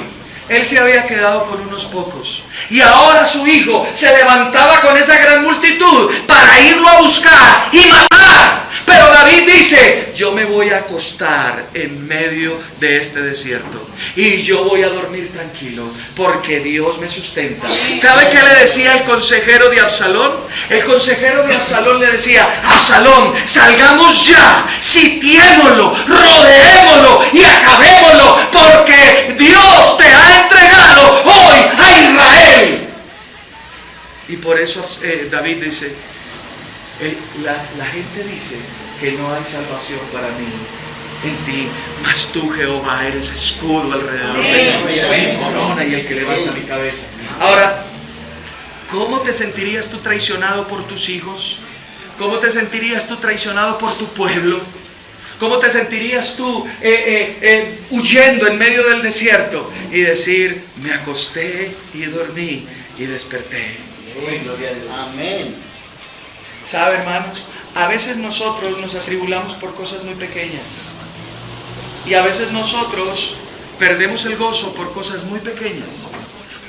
Él se había quedado con unos pocos y ahora su hijo se levantaba con esa gran multitud para irlo a buscar y matar. Pero David dice, yo me voy a acostar en medio de este desierto y yo voy a dormir tranquilo porque Dios me sustenta. ¿Sabe qué le decía el consejero de Absalón? El consejero de Absalón le decía, Absalón, salgamos ya, sitiémoslo, rodeémoslo y acabémoslo porque Dios te ha entregado hoy a Israel. Y por eso David dice, la gente dice que no hay salvación para mí en ti, mas tú, Jehová, eres escudo alrededor de mí, mi corona y el que levanta mi cabeza. Ahora, ¿cómo te sentirías tú traicionado por tus hijos? ¿Cómo te sentirías tú traicionado por tu pueblo? ¿Cómo te sentirías tú huyendo en medio del desierto y decir, me acosté y dormí y desperté? Amén. ¿Sabe, hermanos? A veces nosotros nos atribulamos por cosas muy pequeñas. Y a veces nosotros perdemos el gozo por cosas muy pequeñas.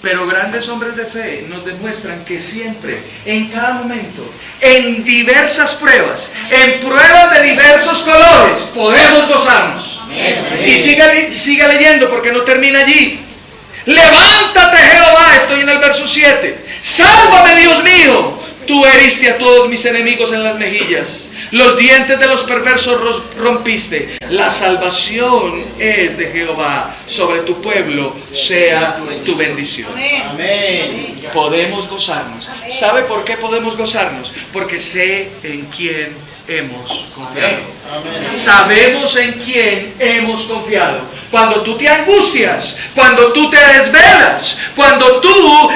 Pero grandes hombres de fe nos demuestran que siempre, en cada momento, en diversas pruebas, en pruebas de diversos colores, podemos gozarnos. Y siga leyendo porque no termina allí. Levántate, Jehová, estoy en el verso 7. Sálvame, Dios mío. Tú heriste a todos mis enemigos en las mejillas. Los dientes de los perversos rompiste. La salvación es de Jehová. Sobre tu pueblo sea tu bendición. Amén. Podemos gozarnos. ¿Sabe por qué podemos gozarnos? Porque sé en quién hemos confiado. Sabemos en quién hemos confiado. Cuando tú te angustias, cuando tú te desvelas, cuando tú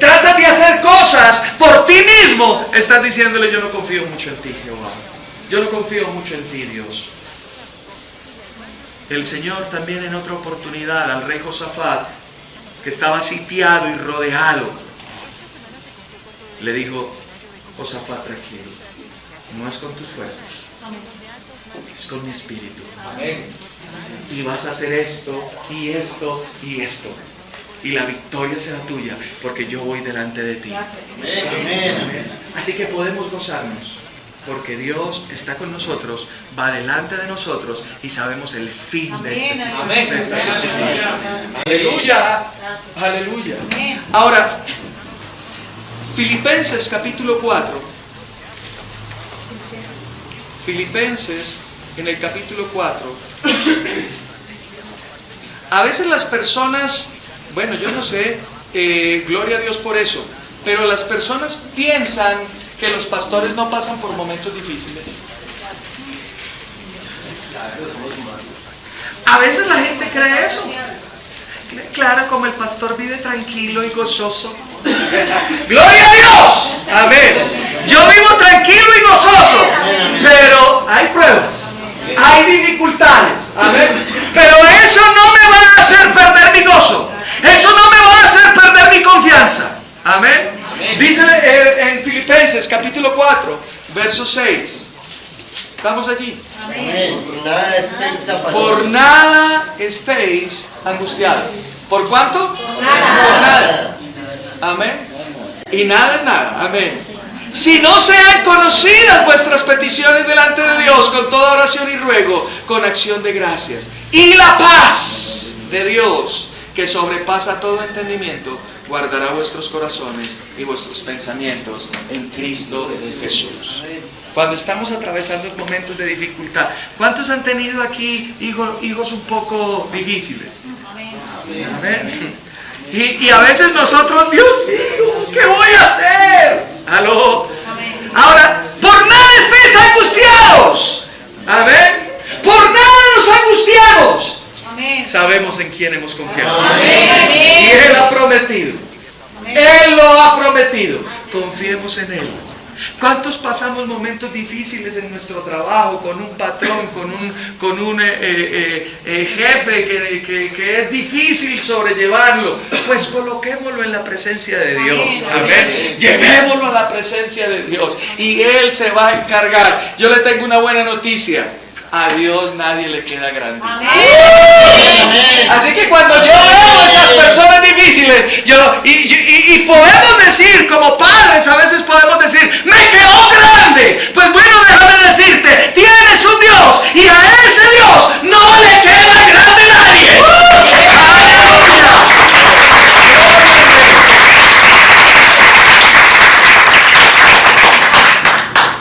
tratas de hacer cosas por ti mismo, estás diciéndole, yo no confío mucho en ti, Jehová. Yo no confío mucho en ti, Dios. El Señor también en otra oportunidad al rey Josafat, que estaba sitiado y rodeado, le dijo, Josafat, tranquilo, no es con tus fuerzas, es con mi espíritu. Amén. Y vas a hacer esto, y esto, y esto. Y la victoria será tuya, porque yo voy delante de ti. Amén. Así que podemos gozarnos, porque Dios está con nosotros, va delante de nosotros, y sabemos el fin de esta circunstancia. Aleluya. Aleluya. Ahora, Filipenses capítulo 4. Filipenses en el capítulo 4. A veces las personas, bueno, yo no sé, gloria a Dios por eso, pero las personas piensan que los pastores no pasan por momentos difíciles. A veces la gente cree eso. Claro, como el pastor vive tranquilo y gozoso. ¡Gloria a Dios! Amén. Yo vivo tranquilo y gozoso, pero hay pruebas, hay dificultades. Amén. Pero eso no me va a hacer perder mi gozo. Eso no me va a hacer perder mi confianza. Amén. Dice en Filipenses capítulo 4, verso 6. ¿Estamos allí? Amén. Por nada estéis angustiados. ¿Por cuánto? Por nada. Amén. Y nada es nada. Amén. Si no sean conocidas vuestras peticiones delante de Dios con toda oración y ruego, con acción de gracias. Y la paz de Dios, que sobrepasa todo entendimiento, guardará vuestros corazones y vuestros pensamientos en Cristo Jesús. Cuando estamos atravesando momentos de dificultad, ¿cuántos han tenido aquí hijos un poco difíciles? Amén. Y a veces nosotros, Dios mío, ¿qué voy a hacer? ¿Aló? Ahora, por nada estéis angustiados. Amén. Por nada nos angustiamos. Amén. Sabemos en quién hemos confiado. Amén. Y Él ha prometido. Amén. Él lo ha prometido. Confiemos en Él. ¿Cuántos pasamos momentos difíciles en nuestro trabajo, con un patrón, con un jefe que es difícil sobrellevarlo? Pues coloquémoslo en la presencia de Dios. Amén. Llevémoslo a la presencia de Dios y Él se va a encargar. Yo le tengo una buena noticia. A Dios nadie le queda grande. Amén. Así que cuando yo veo a esas personas difíciles, y podemos decir, como padres, a veces podemos decir, me quedó grande. Pues bueno, déjame decirte, tienes un Dios y a ese Dios no le queda grande nadie. ¡Aleluya!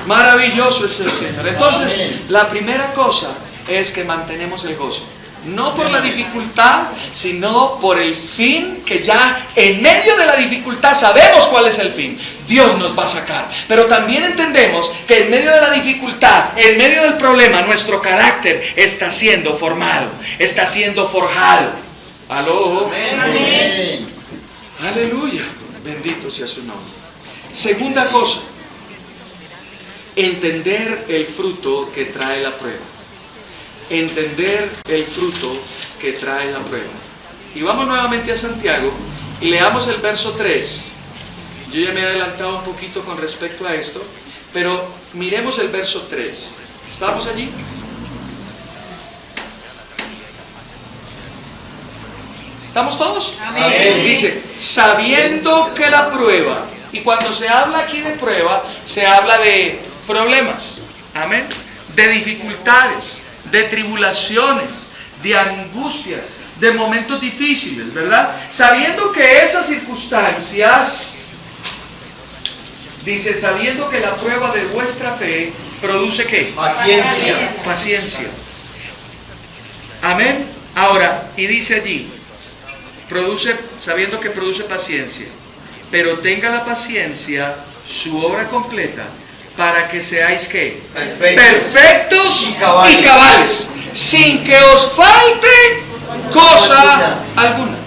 Maravilloso es el Señor. Entonces, la primera cosa es que mantenemos el gozo. No por la dificultad, sino por el fin, que ya en medio de la dificultad sabemos cuál es el fin. Dios nos va a sacar. Pero también entendemos que en medio de la dificultad, en medio del problema, nuestro carácter está siendo formado, está siendo forjado. ¿Aló? Amén. Aleluya. Bendito sea su nombre. Segunda cosa. Entender el fruto que trae la prueba. Entender el fruto que trae la prueba. Y vamos nuevamente a Santiago y leamos el verso 3. Yo ya me he adelantado un poquito con respecto a esto, pero miremos el verso 3. ¿Estamos allí? ¿Estamos todos? Amén. Dice, sabiendo que la prueba, y cuando se habla aquí de prueba, se habla de problemas, amén, de dificultades, de tribulaciones, de angustias, de momentos difíciles, ¿verdad? Sabiendo que esas circunstancias, dice, sabiendo que la prueba de vuestra fe produce ¿qué? Paciencia. Paciencia. Amén. Ahora, y dice allí, produce, sabiendo que produce paciencia, pero tenga la paciencia su obra completa, para que seáis ¿qué? Perfectos y cabales, sin que os falte cosa alguna.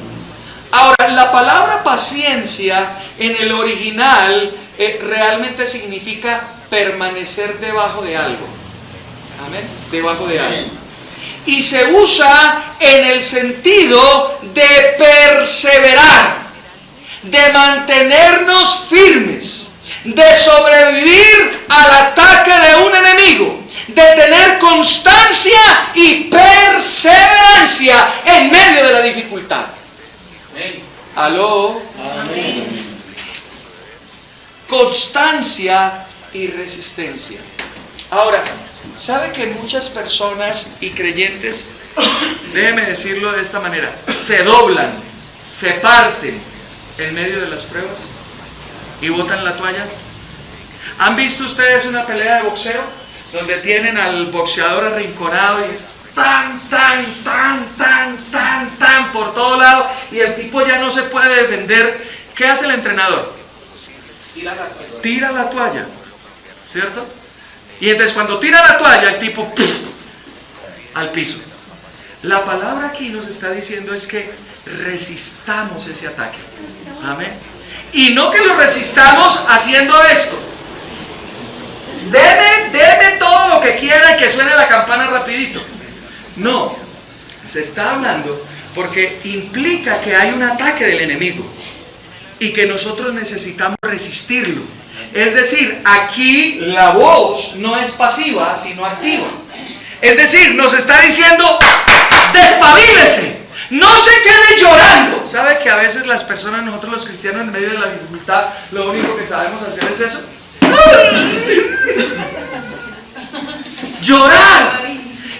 Ahora, la palabra paciencia en el original realmente significa permanecer debajo de algo. Amén. Debajo de algo. Y se usa en el sentido de perseverar, de mantenernos firmes, de sobrevivir al ataque de un enemigo, de tener constancia y perseverancia en medio de la dificultad. Amén. ¿Aló? Amén. Constancia y resistencia. Ahora, ¿sabe que muchas personas y creyentes, déjeme decirlo de esta manera, se doblan, se parten en medio de las pruebas y botan la toalla? ¿Han visto ustedes una pelea de boxeo donde tienen al boxeador arrinconado y tan por todo lado y el tipo ya no se puede defender? ¿Qué hace el entrenador? Tira la toalla, ¿cierto? Y entonces cuando tira la toalla el tipo ¡puf!, al piso. La palabra aquí nos está diciendo es que resistamos ese ataque. Amén. Y no que lo resistamos haciendo esto. Deme todo lo que quiera y que suene la campana rapidito. No, se está hablando porque implica que hay un ataque del enemigo y que nosotros necesitamos resistirlo. Es decir, aquí la voz no es pasiva, sino activa. Es decir, nos está diciendo, despabilese, no se quede llorando. ¿Sabe que a veces las personas, nosotros los cristianos, en medio de la dificultad, lo único que sabemos hacer es eso? Llorar.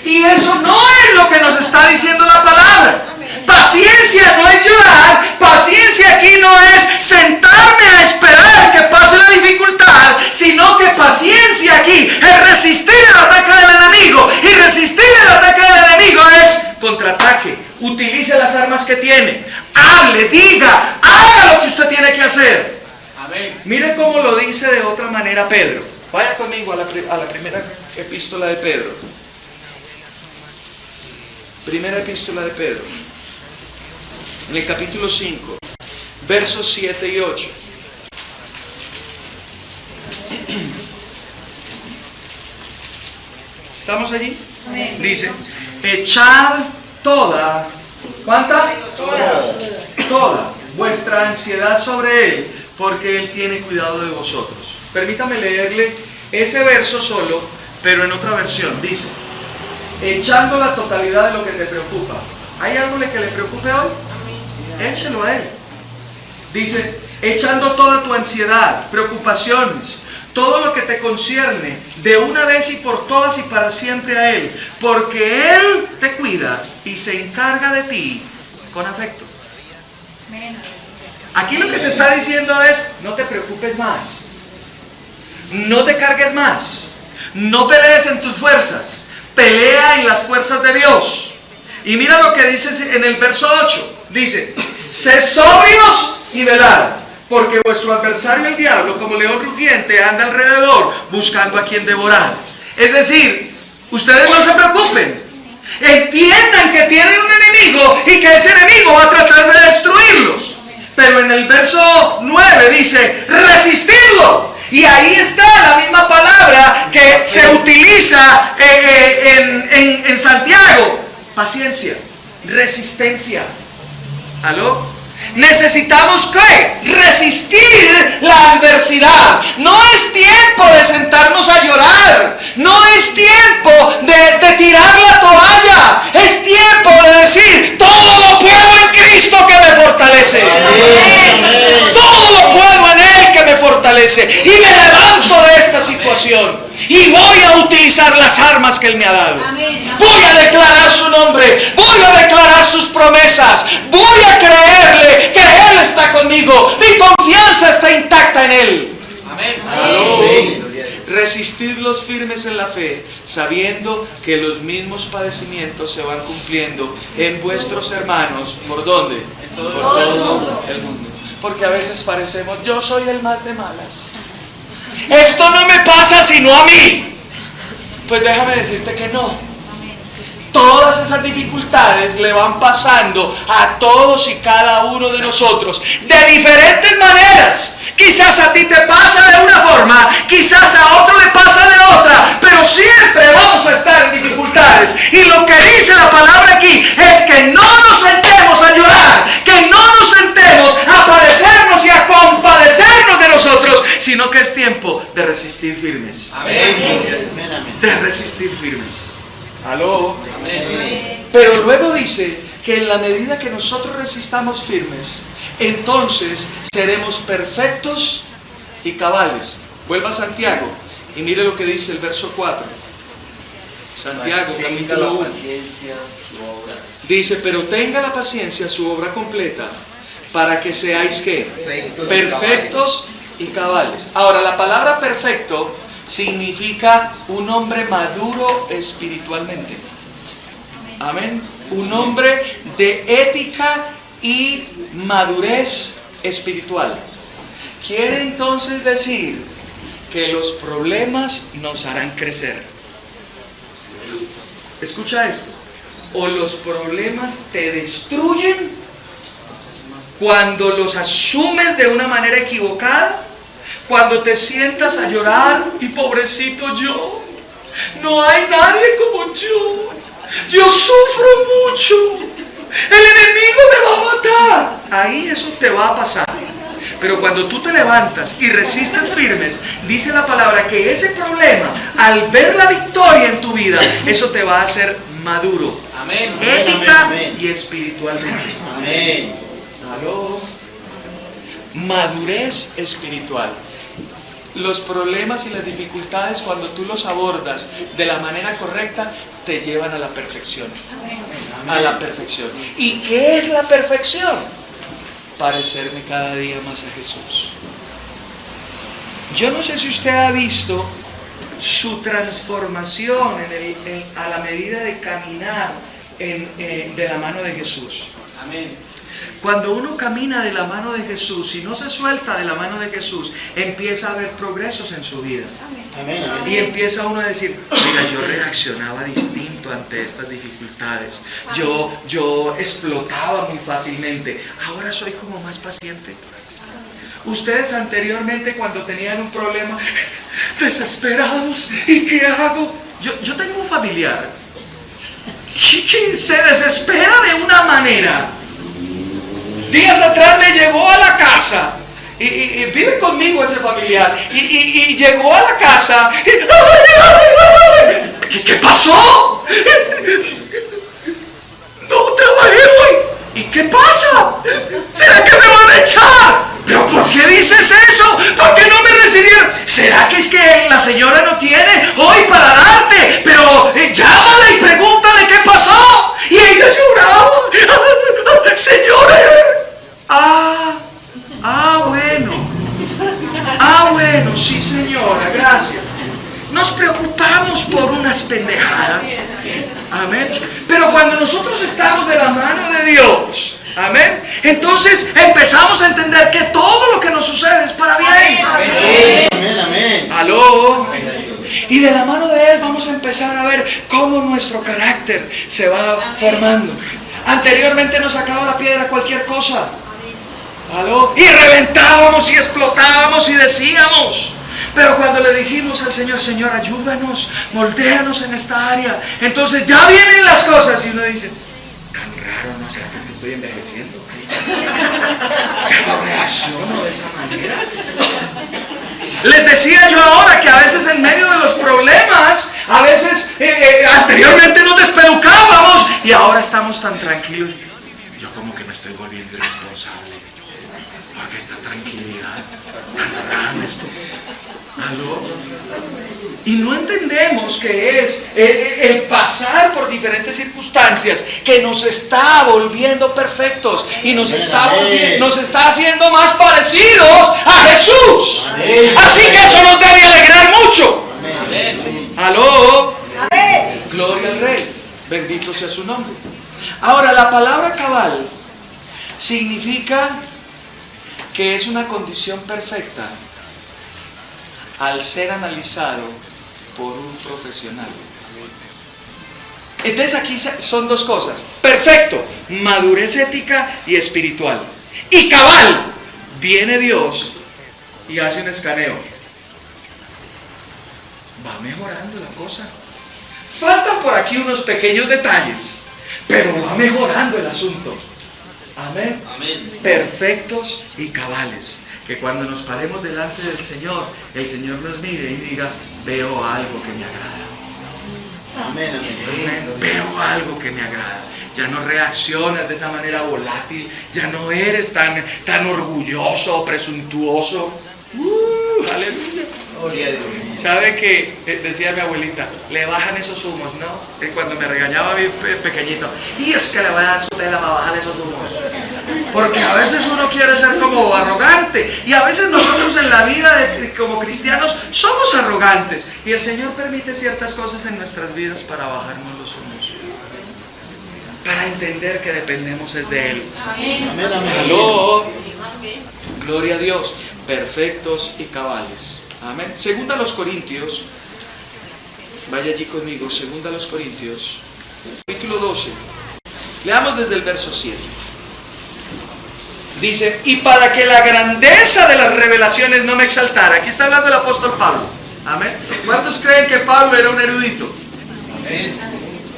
Y eso no es lo que nos está diciendo la palabra. Paciencia no es llorar, paciencia aquí no es sentarme a esperar que pase la dificultad, sino que paciencia aquí es resistir el ataque del enemigo, y resistir el ataque del enemigo es contraataque. Utilice las armas que tiene, hable, diga, haga lo que usted tiene que hacer. Amén. Mire cómo lo dice de otra manera Pedro. Vaya conmigo a la primera epístola de Pedro. Primera epístola de Pedro. En el capítulo 5, versos 7 y 8. ¿Estamos allí? Amén. Dice, echad toda, ¿cuánta? Toda vuestra ansiedad sobre Él, porque Él tiene cuidado de vosotros. Permítame leerle ese verso solo, pero en otra versión. Dice, echando la totalidad de lo que te preocupa. ¿Hay algo que le preocupe hoy? Échelo a Él. Dice, echando toda tu ansiedad, preocupaciones, todo lo que te concierne, de una vez y por todas y para siempre a Él, porque Él te cuida y se encarga de ti con afecto. Aquí lo que te está diciendo es, no te preocupes más, no te cargues más, no pelees en tus fuerzas, pelea en las fuerzas de Dios. Y mira lo que dice en el verso 8, dice, sed sobrios y velad, porque vuestro adversario el diablo, como león rugiente, anda alrededor buscando a quien devorar. Es decir, ustedes no se preocupen, entiendan que tienen un enemigo y que ese enemigo va a tratar de destruirlos. Pero en el verso 9 dice, resistidlo. Y ahí está la misma palabra que se utiliza en Santiago. Paciencia, resistencia. ¿Aló? Necesitamos ¿qué? Resistir la adversidad. No es tiempo de sentarnos a llorar. No es tiempo de tirar la toalla. Es tiempo de decir, todo lo puedo en Cristo que me fortalece. Amén. Todo lo puedo en Él que me fortalece. Y me levanto de esta situación. Y voy a utilizar las armas que Él me ha dado. Voy a declarar su nombre. Voy a declarar sus promesas. Voy a creerle que Él está conmigo. Mi confianza está intacta en Él. Amén. Aló. Amén. Resistid los firmes en la fe, sabiendo que los mismos padecimientos se van cumpliendo en vuestros hermanos. ¿Por dónde? Por todo el mundo. Porque a veces parecemos, yo soy el más de malas. Esto no me pasa sino a mí. Pues déjame decirte que no. Todas esas dificultades le van pasando a todos y cada uno de nosotros de diferentes maneras. Quizás a ti te pasa de una forma, quizás a otro le pasa de otra, pero siempre vamos a estar en dificultades. Y lo que dice la palabra aquí es que no nos sentemos a llorar, que no nos sentemos a padecernos y a compadecernos de nosotros, sino que es tiempo de resistir firmes. Amén. Amén. De resistir firmes. ¿Aló? Amén. Pero luego dice que en la medida que nosotros resistamos firmes, entonces seremos perfectos y cabales. Vuelva a Santiago y mire lo que dice el verso 4. Santiago, capítulo 1. Dice, pero tenga la paciencia su obra completa, para que seáis ¿qué? Perfectos y cabales. Ahora, la palabra perfecto significa un hombre maduro espiritualmente. Amén. Un hombre de ética y madurez espiritual. Quiere entonces decir que los problemas nos harán crecer. Escucha esto. O los problemas te destruyen cuando los asumes de una manera equivocada, cuando te sientas a llorar y pobrecito yo, no hay nadie como yo sufro mucho, el enemigo me va a matar. Ahí eso te va a pasar. Pero cuando tú te levantas y resistes firmes, dice la palabra que ese problema, al ver la victoria en tu vida, eso te va a hacer maduro, Amén. ética Amén. y espiritualmente. Amén. ¿Aló? Madurez espiritual. Los problemas y las dificultades, cuando tú los abordas de la manera correcta, te llevan a la perfección. a la perfección. ¿Y qué es la perfección? Parecerme cada día más a Jesús. Yo no sé si usted ha visto su transformación a la medida de caminar de la mano de Jesús. Amén. Cuando uno camina de la mano de Jesús y no se suelta de la mano de Jesús, empieza a haber progresos en su vida. Amén. Amén. Y empieza uno a decir, mira, yo reaccionaba distinto ante estas dificultades. Yo explotaba muy fácilmente. Ahora soy como más paciente. Ustedes anteriormente, cuando tenían un problema, desesperados, ¿y qué hago? Yo tengo un familiar que se desespera de una manera. Días atrás me llegó a la casa y vive conmigo ese familiar y llegó a la casa ¿Qué pasó? No trabajé hoy. ¿Y qué pasa? ¿Será que me van a echar? ¿Pero por qué dices eso? ¿Por qué no me recibieron? ¿Será que es que la señora no tiene hoy para darte? Pero llámala y pregúntale qué pasó. Y ella lloraba. Señora. Bueno, sí señora, gracias. Nos preocupamos por unas pendejadas. Amén. Pero cuando nosotros estamos de la mano de Dios, amén, entonces empezamos a entender que todo lo que nos sucede es para bien. Amén. Amén. Amén. Aló. Y de la mano de Él vamos a empezar a ver cómo nuestro carácter se va formando. Anteriormente nos sacaba la piedra cualquier cosa. ¿Aló? Y reventábamos y explotábamos y decíamos. Pero cuando le dijimos al Señor, Señor, ayúdanos, moldéanos en esta área, entonces ya vienen las cosas y uno dice, tan raro, ¿no? ¿Será que sí estoy envejeciendo? Ya no reacciono de esa manera. Les decía yo ahora que a veces en medio de los problemas, a veces anteriormente nos despelucábamos y ahora estamos tan tranquilos. Yo como que me estoy volviendo irresponsable. Porque esta tranquilidad, tan raro esto. ¿Aló? Y no entendemos que es el pasar por diferentes circunstancias que nos está volviendo perfectos y nos está haciendo más parecidos a Jesús. Así que eso nos debe alegrar mucho. ¿Aló? Gloria al Rey. Bendito sea su nombre. Ahora, la palabra cabal significa que es una condición perfecta al ser analizado por un profesional. Entonces aquí son dos cosas: perfecto, madurez ética y espiritual, y cabal, viene Dios y hace un escaneo. Va mejorando la cosa. Faltan por aquí unos pequeños detalles, pero va mejorando el asunto. Amén. Amén. Perfectos y cabales. Que cuando nos paremos delante del Señor, el Señor nos mire y diga, veo algo que me agrada. Amén. Amén. Veo algo que me agrada. Ya no reaccionas de esa manera volátil. Ya no eres tan orgulloso o presuntuoso. Aleluya. Gloria a Dios. ¿Sabe que decía mi abuelita? Le bajan esos humos, ¿no? Cuando me regañaba a mí pequeñito. Y es que le voy a dar su tela para bajar esos humos. Porque a veces uno quiere ser como arrogante. Y a veces nosotros en la vida como cristianos somos arrogantes. Y el Señor permite ciertas cosas en nuestras vidas para bajarnos los humos. Para entender que dependemos es de Él. Amén. Amén. Amén. Aló. Gloria a Dios. Perfectos y cabales. Amén. Segunda a los Corintios. Vaya allí conmigo. Segunda a los Corintios. Capítulo 12. Leamos desde el verso 7. Dice, y para que la grandeza de las revelaciones no me exaltara. Aquí está hablando el apóstol Pablo. Amén. ¿Cuántos creen que Pablo era un erudito? Amén.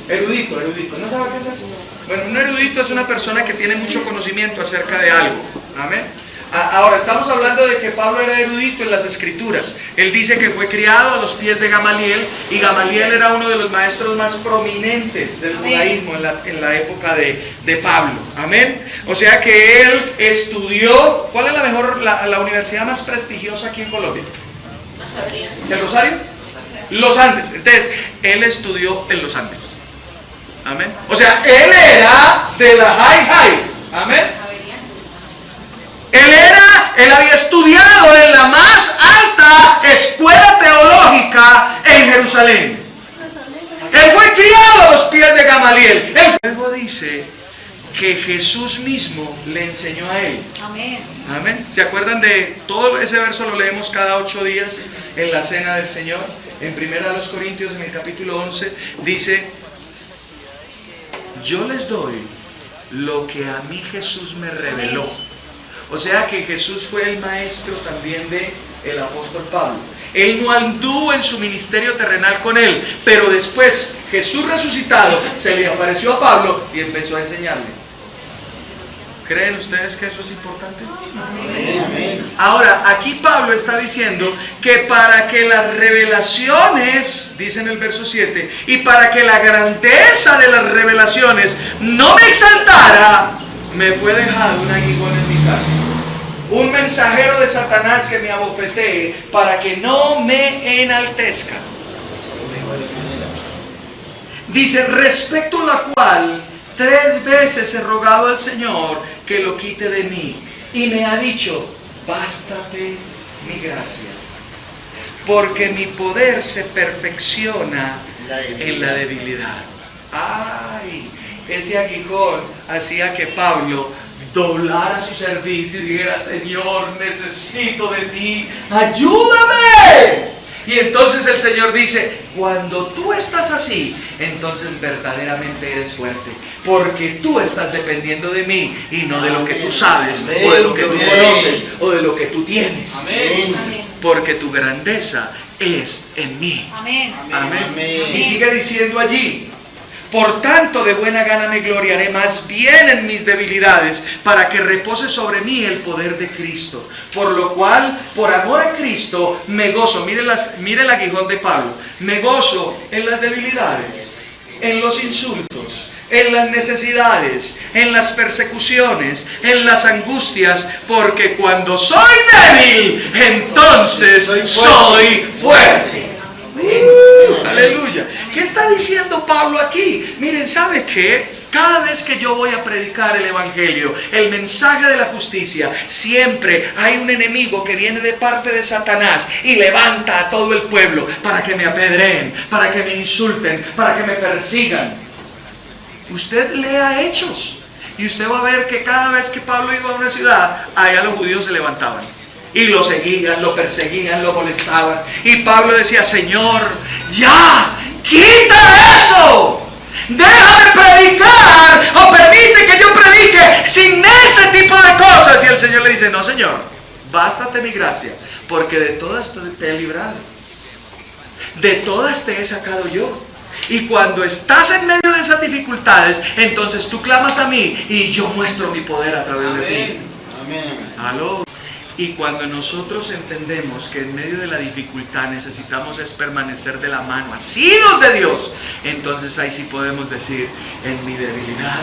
Erudito. ¿No sabe qué es eso? Bueno, un erudito es una persona que tiene mucho conocimiento acerca de algo. Amén. Ahora, estamos hablando de que Pablo era erudito en las escrituras. Él dice que fue criado a los pies de Gamaliel, y Gamaliel era uno de los maestros más prominentes del judaísmo en la época de Pablo. Amén. O sea que él estudió. ¿Cuál es la universidad más prestigiosa aquí en Colombia? ¿El Rosario? Los Andes. Entonces, él estudió en los Andes. Amén. O sea, él era de la high. Amén. Él había estudiado en la más alta escuela teológica en Jerusalén. Él fue criado a los pies de Gamaliel. Luego dice que Jesús mismo le enseñó a él. Amén. Amén. ¿Se acuerdan de todo ese verso? Lo leemos cada 8 días en la cena del Señor. En 1 Corintios, en el capítulo 11, dice: yo les doy lo que a mí Jesús me reveló. O sea que Jesús fue el maestro también de el apóstol Pablo. Él no anduvo en su ministerio terrenal con él, pero después Jesús resucitado se le apareció a Pablo y empezó a enseñarle. ¿Creen ustedes que eso es importante? Amén. Ahora, aquí Pablo está diciendo que para que las revelaciones, dice en el verso 7, y para que la grandeza de las revelaciones no me exaltara, me fue dejado un aguijón en mi carne, un mensajero de Satanás que me abofetee para que no me enaltezca. Dice: respecto a la cual 3 veces he rogado al Señor que lo quite de mí, y me ha dicho: bástate mi gracia, porque mi poder se perfecciona en la debilidad. Ay, ese aguijón hacía que Pablo doblara su servicio y dijera: Señor, necesito de ti, ayúdame. Y entonces el Señor dice: cuando tú estás así, entonces verdaderamente eres fuerte, porque tú estás dependiendo de mí y no de lo que tú sabes, o de lo que tú conoces, o de lo que tú tienes. Amén. Porque tu grandeza es en mí. Amén. Amén. Y sigue diciendo allí: por tanto, de buena gana me gloriaré más bien en mis debilidades, para que repose sobre mí el poder de Cristo. Por lo cual, por amor a Cristo, me gozo. Mire el aguijón de Pablo. Me gozo en las debilidades, en los insultos, en las necesidades, en las persecuciones, en las angustias, porque cuando soy débil, entonces soy fuerte. Aleluya. ¿Qué está diciendo Pablo aquí? Miren, ¿sabe qué? Cada vez que yo voy a predicar el evangelio, el mensaje de la justicia, siempre hay un enemigo que viene de parte de Satanás y levanta a todo el pueblo para que me apedreen, para que me insulten, para que me persigan. Usted lea Hechos y usted va a ver que cada vez que Pablo iba a una ciudad, allá los judíos se levantaban y lo seguían, lo perseguían, lo molestaban. Y Pablo decía: Señor, ya, quita eso. Déjame predicar, o permite que yo predique sin ese tipo de cosas. Y el Señor le dice: no, Señor, bástate mi gracia, porque de todas te he librado, de todas te he sacado yo. Y cuando estás en medio de esas dificultades, entonces tú clamas a mí y yo muestro mi poder a través de ti. Amén. Aló. Y cuando nosotros entendemos que en medio de la dificultad necesitamos es permanecer de la mano, asidos de Dios, entonces ahí sí podemos decir: en mi debilidad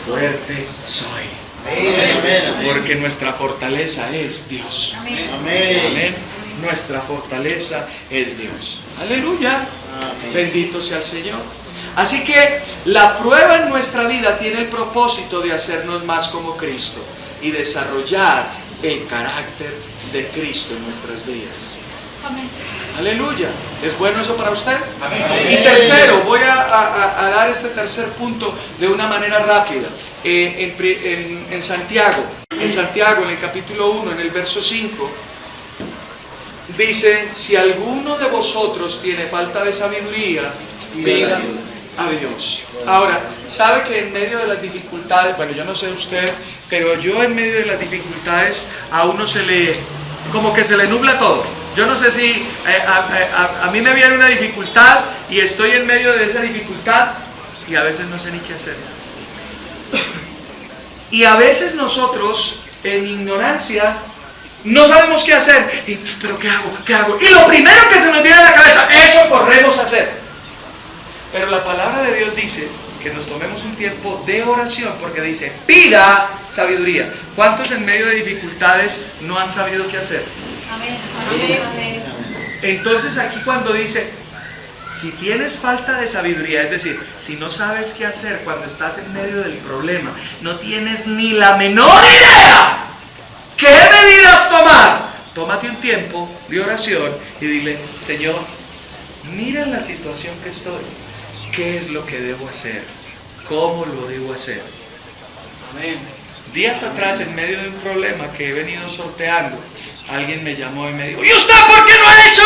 fuerte soy. Amén. Porque nuestra fortaleza es Dios. Amén. Amén. Nuestra fortaleza es Dios. Aleluya. Amén. Bendito sea el Señor. Así que la prueba en nuestra vida tiene el propósito de hacernos más como Cristo y desarrollar el carácter de Cristo en nuestras vidas. Amén. Aleluya. ¿Es bueno eso para usted? Amén. Y tercero, voy a dar este tercer punto de una manera rápida. En Santiago, en el capítulo 1, en el verso 5, dice: si alguno de vosotros tiene falta de sabiduría, pida a Dios. Ahora, ¿sabe que en medio de las dificultades, bueno, yo no sé usted, pero yo en medio de las dificultades a uno como que se le nubla todo? Yo no sé si a mí me viene una dificultad y estoy en medio de esa dificultad y a veces no sé ni qué hacer. Y a veces nosotros, en ignorancia, no sabemos qué hacer. ¿Pero qué hago? ¿Qué hago? Y lo primero que se nos viene a la cabeza, eso corremos a hacer. Pero la palabra de Dios dice que nos tomemos un tiempo de oración, porque dice: pida sabiduría. ¿Cuántos en medio de dificultades no han sabido qué hacer? Amén. Amén. Amén. Entonces aquí cuando dice Si tienes falta de sabiduría, es decir, si no sabes qué hacer cuando estás en medio del problema, no tienes ni la menor idea qué medidas tomar, tómate un tiempo de oración y dile: Señor, mira la situación que estoy, ¿qué es lo que debo hacer? ¿Cómo lo debo hacer? Amén. Días atrás, en medio de un problema que he venido sorteando, alguien me llamó y me dijo: ¿y usted por qué no ha hecho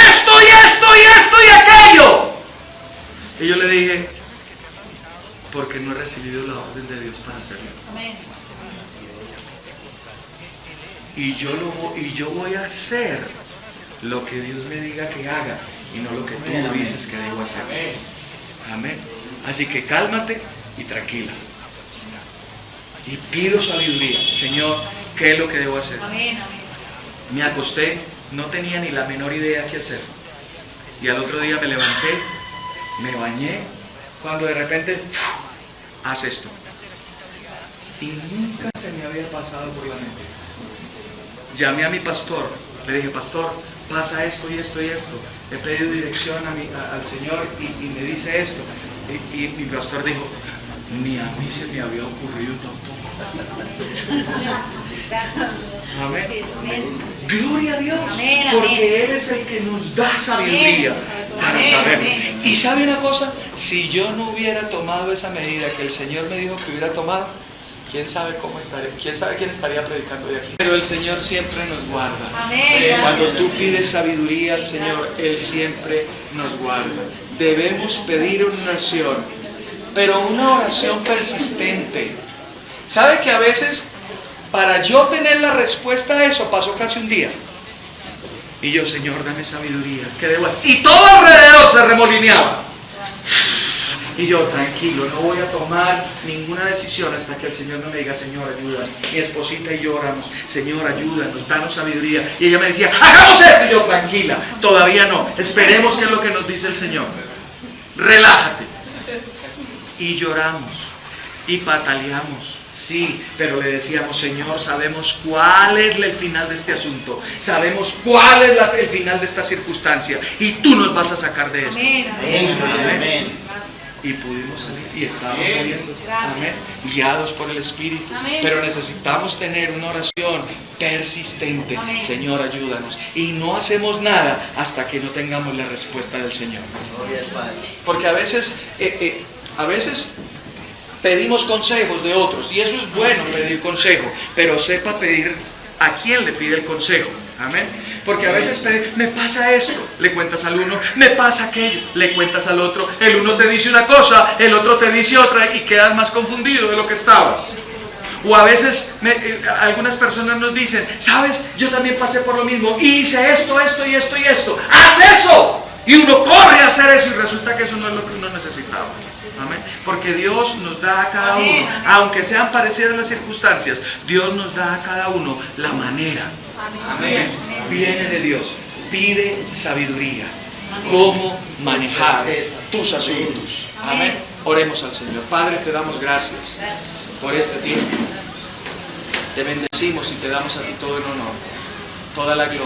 esto y esto y esto y aquello? Y yo le dije: porque no he recibido la orden de Dios para hacerlo. Amén. Y yo voy a hacer lo que Dios me diga que haga y no lo que tú dices que debo hacer. Amén. Así que cálmate y tranquila. Y pido sabiduría. Señor, ¿qué es lo que debo hacer? Amén. Amén. Me acosté, no tenía ni la menor idea qué hacer. Y al otro día me levanté, me bañé, cuando de repente, haz esto. Y nunca se me había pasado por la mente. Llamé a mi pastor, le dije: pastor, pasa esto y esto y esto. He pedido dirección al Señor y me dice esto. Y mi pastor dijo: ni a mí se me había ocurrido tampoco. Amén. Gloria a Dios, Amén, amén. porque Él es el que nos da sabiduría para Amén, saberlo. amén. Y sabe una cosa, si yo no hubiera tomado esa medida que el Señor me dijo que hubiera tomado, quién sabe cómo estaría, quién sabe quién estaría predicando de aquí. Pero el Señor siempre nos guarda. Amén. Cuando tú pides sabiduría al Señor, Él siempre nos guarda. Debemos pedir una oración, pero una oración persistente. ¿Sabe que a veces, para yo tener la respuesta a eso, pasó casi un día? Y yo: Señor, dame sabiduría, ¿qué debo hacer? Y todo alrededor se remolineaba. Y yo: tranquilo, no voy a tomar ninguna decisión hasta que el Señor no me diga: Señor, ayúdanos. Mi esposita y yo oramos: Señor, ayúdanos, danos sabiduría. Y ella me decía: hagamos esto. Y yo: tranquila, todavía no, esperemos qué es lo que nos dice el Señor. Relájate. Y lloramos y pataleamos. Sí, pero le decíamos: Señor, sabemos cuál es el final de este asunto, sabemos cuál es el final de esta circunstancia, y tú nos vas a sacar de esto. Amén. Amén. Amén. Y pudimos salir, y estamos saliendo. Gracias. Amén. Guiados por el Espíritu. Amén. Pero necesitamos tener una oración persistente. Amén. Señor, ayúdanos. Y no hacemos nada hasta que no tengamos la respuesta del Señor. Gloria al Padre. Porque a veces pedimos consejos de otros, y eso es bueno, pedir consejo, pero sepa pedir a quién le pide el consejo. Amén. Porque a veces me pasa esto, le cuentas al uno, me pasa aquello, le cuentas al otro, el uno te dice una cosa, el otro te dice otra, y quedas más confundido de lo que estabas. O a veces algunas personas nos dicen: sabes, yo también pasé por lo mismo y hice esto, esto y esto y esto. ¡Haz eso! Y uno corre a hacer eso y resulta que eso no es lo que uno necesitaba. Amén. Porque Dios nos da a cada uno, aunque sean parecidas las circunstancias, Dios nos da a cada uno la manera. Amén. Viene de Dios. Pide sabiduría. Cómo manejar tus asuntos. Amén. Oremos al Señor. Padre, te damos gracias por este tiempo. Te bendecimos y te damos a ti todo el honor, toda la gloria.